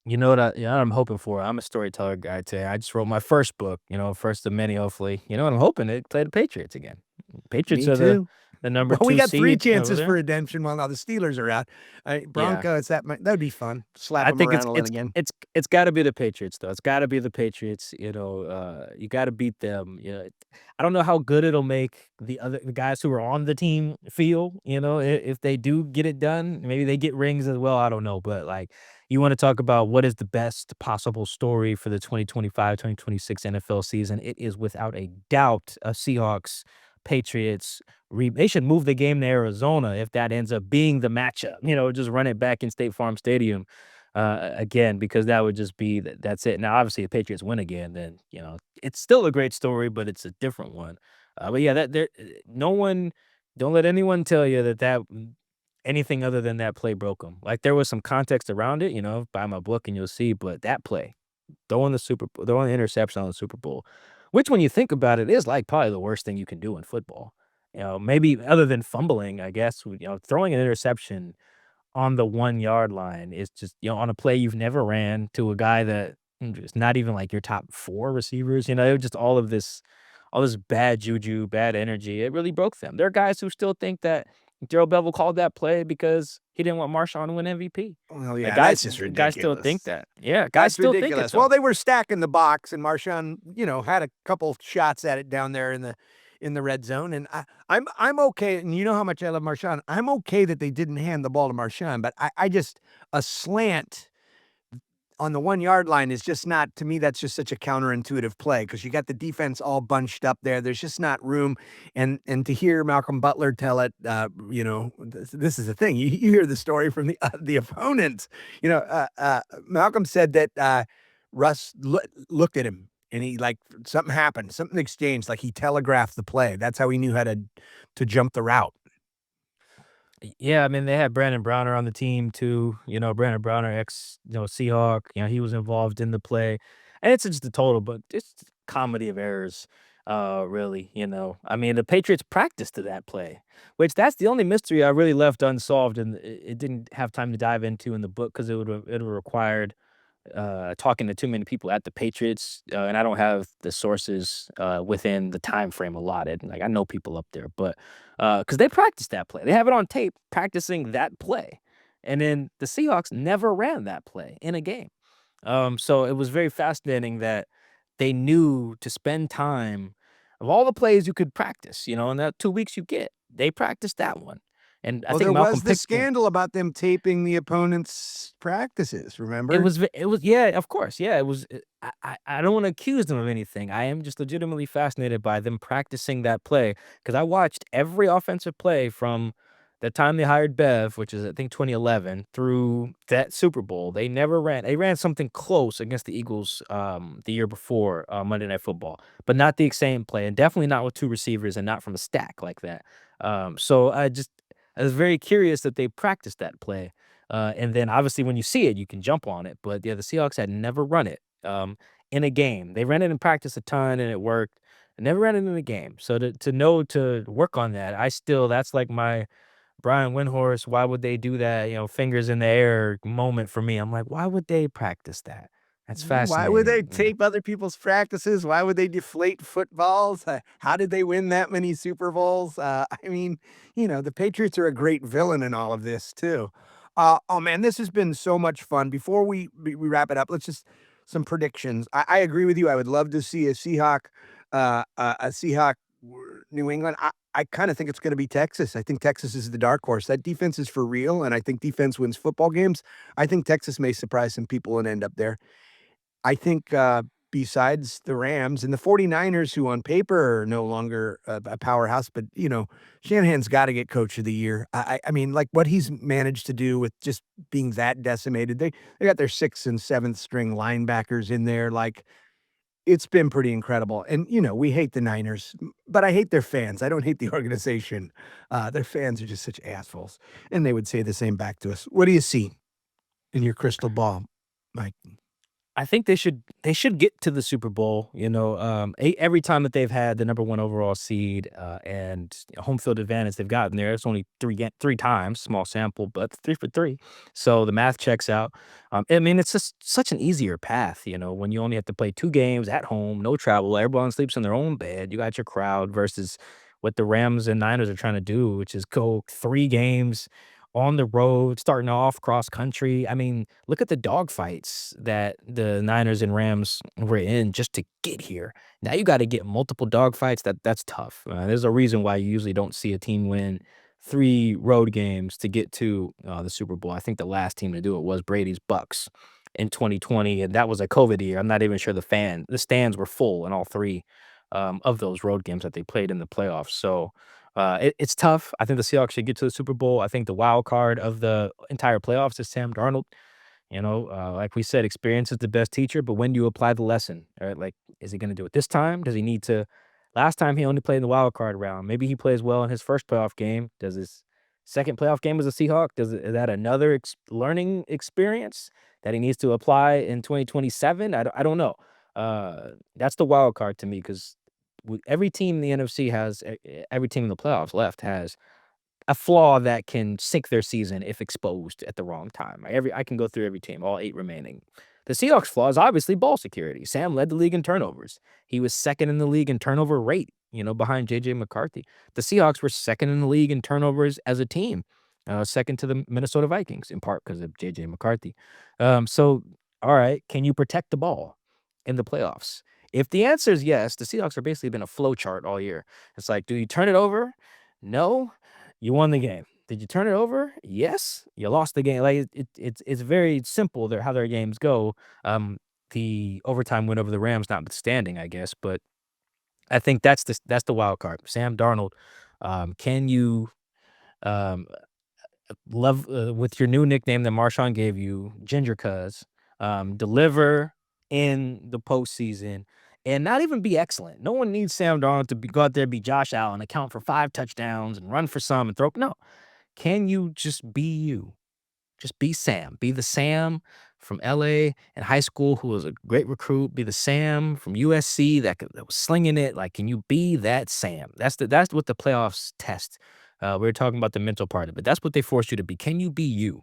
You know what I'm hoping for? I'm a storyteller guy too. I just wrote my first book, first of many, hopefully. You know what I'm hoping to play the Patriots again. Patriots Me are the too. the number Well, we 2 got 3 seed over chances for there. redemption while now the Steelers are out. Yeah. Broncos, that'd be fun. Slap I them think around it's a little it's again. it's it's gotta be the Patriots, though. It's gotta be the Patriots. You gotta beat them. I don't know how good it'll make the guys who are on the team feel. If they do get it done, maybe they get rings as well. I don't know, but, like, you want to talk about what is the best possible story for the 2025-2026 NFL season? It is without a doubt a Seahawks Patriots. They should move the game to Arizona if that ends up being the matchup. Just run it back in State Farm Stadium again, because that would just be that's it. Now, obviously, if Patriots win again, then it's still a great story, but it's a different one. But yeah, that there, no one, don't let anyone tell you that anything other than that play broke them. Like, there was some context around it. Buy my book and you'll see. But that play, throwing the interception on the Super Bowl, which when you think about it, is like probably the worst thing you can do in football. Maybe other than fumbling, I guess, throwing an interception on the 1-yard line is just, on a play you've never ran to a guy that is not even like your top 4 receivers. It was just all this bad juju, bad energy. It really broke them. There are guys who still think that Gerald Bevel called that play because he didn't want Marshawn to win MVP. Well, Like, yeah, guys that's just guys still think ridiculous. that. Yeah, guys That's still think it ridiculous. Well, though. they were stacking the box, and Marshawn, had a couple shots at it down there in the red zone, and I'm okay. And you know how much I love Marshawn. I'm okay that they didn't hand the ball to Marshawn, but I just a slant on the 1-yard line is just not to me, that's just such a counterintuitive play because you got the defense all bunched up there. There's just not room. And to hear Malcolm Butler tell it, this is the thing. You hear the story from the opponent. Malcolm said that Russ looked at him and he like something happened, something exchanged, like he telegraphed the play. That's how he knew how to jump the route. Yeah, I mean, they had Brandon Browner on the team too. Brandon Browner, Seahawk. He was involved in the play, and it's just a total, but it's comedy of errors. Really, I mean, the Patriots practiced to that play, which that's the only mystery I really left unsolved, and it didn't have time to dive into in the book because it would required talking to too many people at the Patriots, and I don't have the sources within the time frame allotted. Like I know people up there, but because they practiced that play, they have it on tape practicing that play, and then the Seahawks never ran that play in a game. So it was very fascinating that they knew to spend time of all the plays you could practice, in that 2 weeks you get, they practiced that one, and I Well, think there Malcolm was the picked. scandal about them taping the opponent's practices, It remember? was ve it was yeah, of course, yeah, it was I don't wanna accuse them of anything, I am just legitimately fascinated by them practicing that play because I watched every offensive play from the time they hired Bev, which is, I think, 2011, through that Super Bowl. They ran something close against the Eagles, the year before, Monday Night Football, but not the same play, and definitely not with 2 receivers and not from a stack like that. So I was very curious that they practiced that play. And then obviously when you see it, you can jump on it. But yeah, the Seahawks had never run it in a game. They ran it in practice a ton and it worked. Never ran it in a game. So to know to work on that, that's like my Brian Windhorst. Why would they do that? Fingers in the air moment for me. I'm like, why would they practice that? That's Yeah, why would they fascinating. tape other people's practices? Why would they deflate footballs? How did they win that many Super Bowls? I mean, the Patriots are a great villain in all of this too. Oh man, this has been so much fun. Before we wrap it up, let's just some predictions. I agree with you. I would love to see a Seahawk New England. I kind of think it's going to be Texas. I think Texas is the dark horse. That defense is for real, and I think defense wins football games. I think Texas may surprise some people and end up there. I think, besides the Rams and the 49ers, who on paper are no longer a powerhouse, but, Shanahan's gotta get coach of the year. I mean, like, what he's managed to do with just being that decimated. They got their 6th and 7th string linebackers in there, like, it's been pretty incredible, and, we hate the Niners, but I hate their fans. I don't hate the organization. Their fans are just such assholes, and they would say the same back to us. What do you see in your crystal ball, Mike? I think they should get to the Super Bowl, every time that they've had the number 1 overall seed, and home field advantage they've gotten there. It's only 3 times, small sample, but 3 for 3. So the math checks out. I mean, it's just such an easier path, when you only have to play 2 games at home, no travel, everyone sleeps in their own bed, you got your crowd versus what the Rams and Niners are trying to do, which is go 3 games on the road, starting off cross country. I mean, look at the dogfights that the Niners and Rams were in just to get here. Now you got to get multiple dogfights. That's tough. There's a reason why you usually don't see a team win 3 road games to get to the Super Bowl. I think the last team to do it was Brady's Bucks in 2020, and that was a COVID year. I'm not even sure the stands were full in all 3 of those road games that they played in the playoffs. So it's tough. I think the Seahawks should get to the Super Bowl. I think the wild card of the entire playoffs is Sam Darnold. Like we said, experience is the best teacher, but when do you apply the lesson? Right? Like, is he going to do it this time? Does he need to? Last time he only played in the wild card round. Maybe he plays well in his first playoff game. Does his second playoff game as a Seahawk? Is that another learning experience that he needs to apply in 2027? I don't know. That's the wild card to me because every team in the NFC has every team in the playoffs left has a flaw that can sink their season if exposed at the wrong time. I can go through every team, all 8 remaining. The Seahawks' flaw is obviously ball security. Sam led the league in turnovers. He was second in the league in turnover rate, behind JJ McCarthy. The Seahawks were second in the league in turnovers as a team, second to the Minnesota Vikings, in part because of JJ McCarthy. So, all right, can you protect the ball in the playoffs? If the answer is yes, the Seahawks are basically been a flow chart all year. It's like, do you turn it over? No. You won the game. Did you turn it over? Yes. You lost the game. Like it's very simple there how their games go. The overtime win over the Rams notwithstanding, I guess, but I think that's the wild card. Sam Darnold, can you um love with your new nickname that Marshawn gave you, Ginger Cuz, deliver in the postseason and not even be excellent. No one needs Sam Darnold to go out there and be Josh Allen, account for 5 touchdowns and run for some and throw. No. Can you just be you? Just be Sam. Be the Sam from LA in high school who was a great recruit. Be the Sam from USC that was slinging it. Like, can you be that Sam? That's what the playoffs test. We were talking about the mental part of it. That's what they force you to be. Can you be you?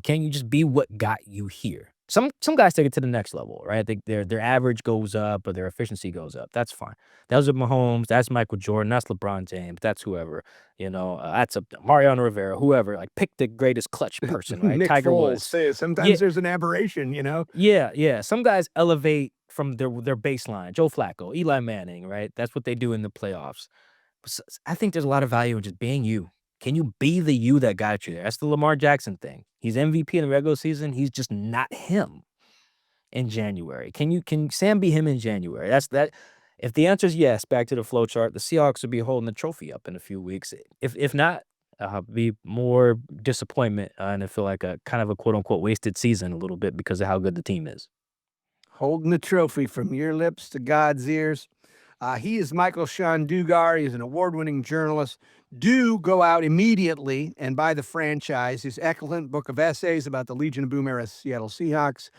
Can you just be what got you here? Some guys take it to the next level, right? Their average goes up or their efficiency goes up. That's fine. That was with Mahomes. That's Michael Jordan. That's LeBron James. That's whoever. That's a Mariano Rivera. Whoever. Like, pick the greatest clutch person, right? Nick Tiger Foles. Woods. Yeah, Sometimes there's an aberration, you know? yeah, yeah. Some guys elevate from their baseline. Joe Flacco, Eli Manning, right? That's what they do in the playoffs. I think there's a lot of value in just being you. Can you be the you that got you there? That's the Lamar Jackson thing. He's MVP in the regular season. He's just not him in January. Can Sam be him in January? That's that. If the answer is yes, back to the flow chart, the Seahawks will be holding the trophy up in a few weeks. If not, be more disappointment and I feel like a kind of a quote unquote wasted season a little bit because of how good the team is. Holding the trophy from your lips to God's ears. He is Michael-Shawn Dugar. He's an award-winning journalist. Do go out immediately and buy the franchise, his excellent book of essays about the Legion of Boom era Seattle Seahawks.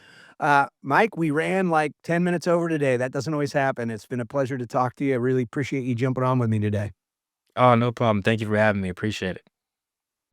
Mike, we ran like 10 minutes over today. That doesn't always happen. It's been a pleasure to talk to you. I really appreciate you jumping on with me today. Oh, no problem. Thank you for having me. Appreciate it.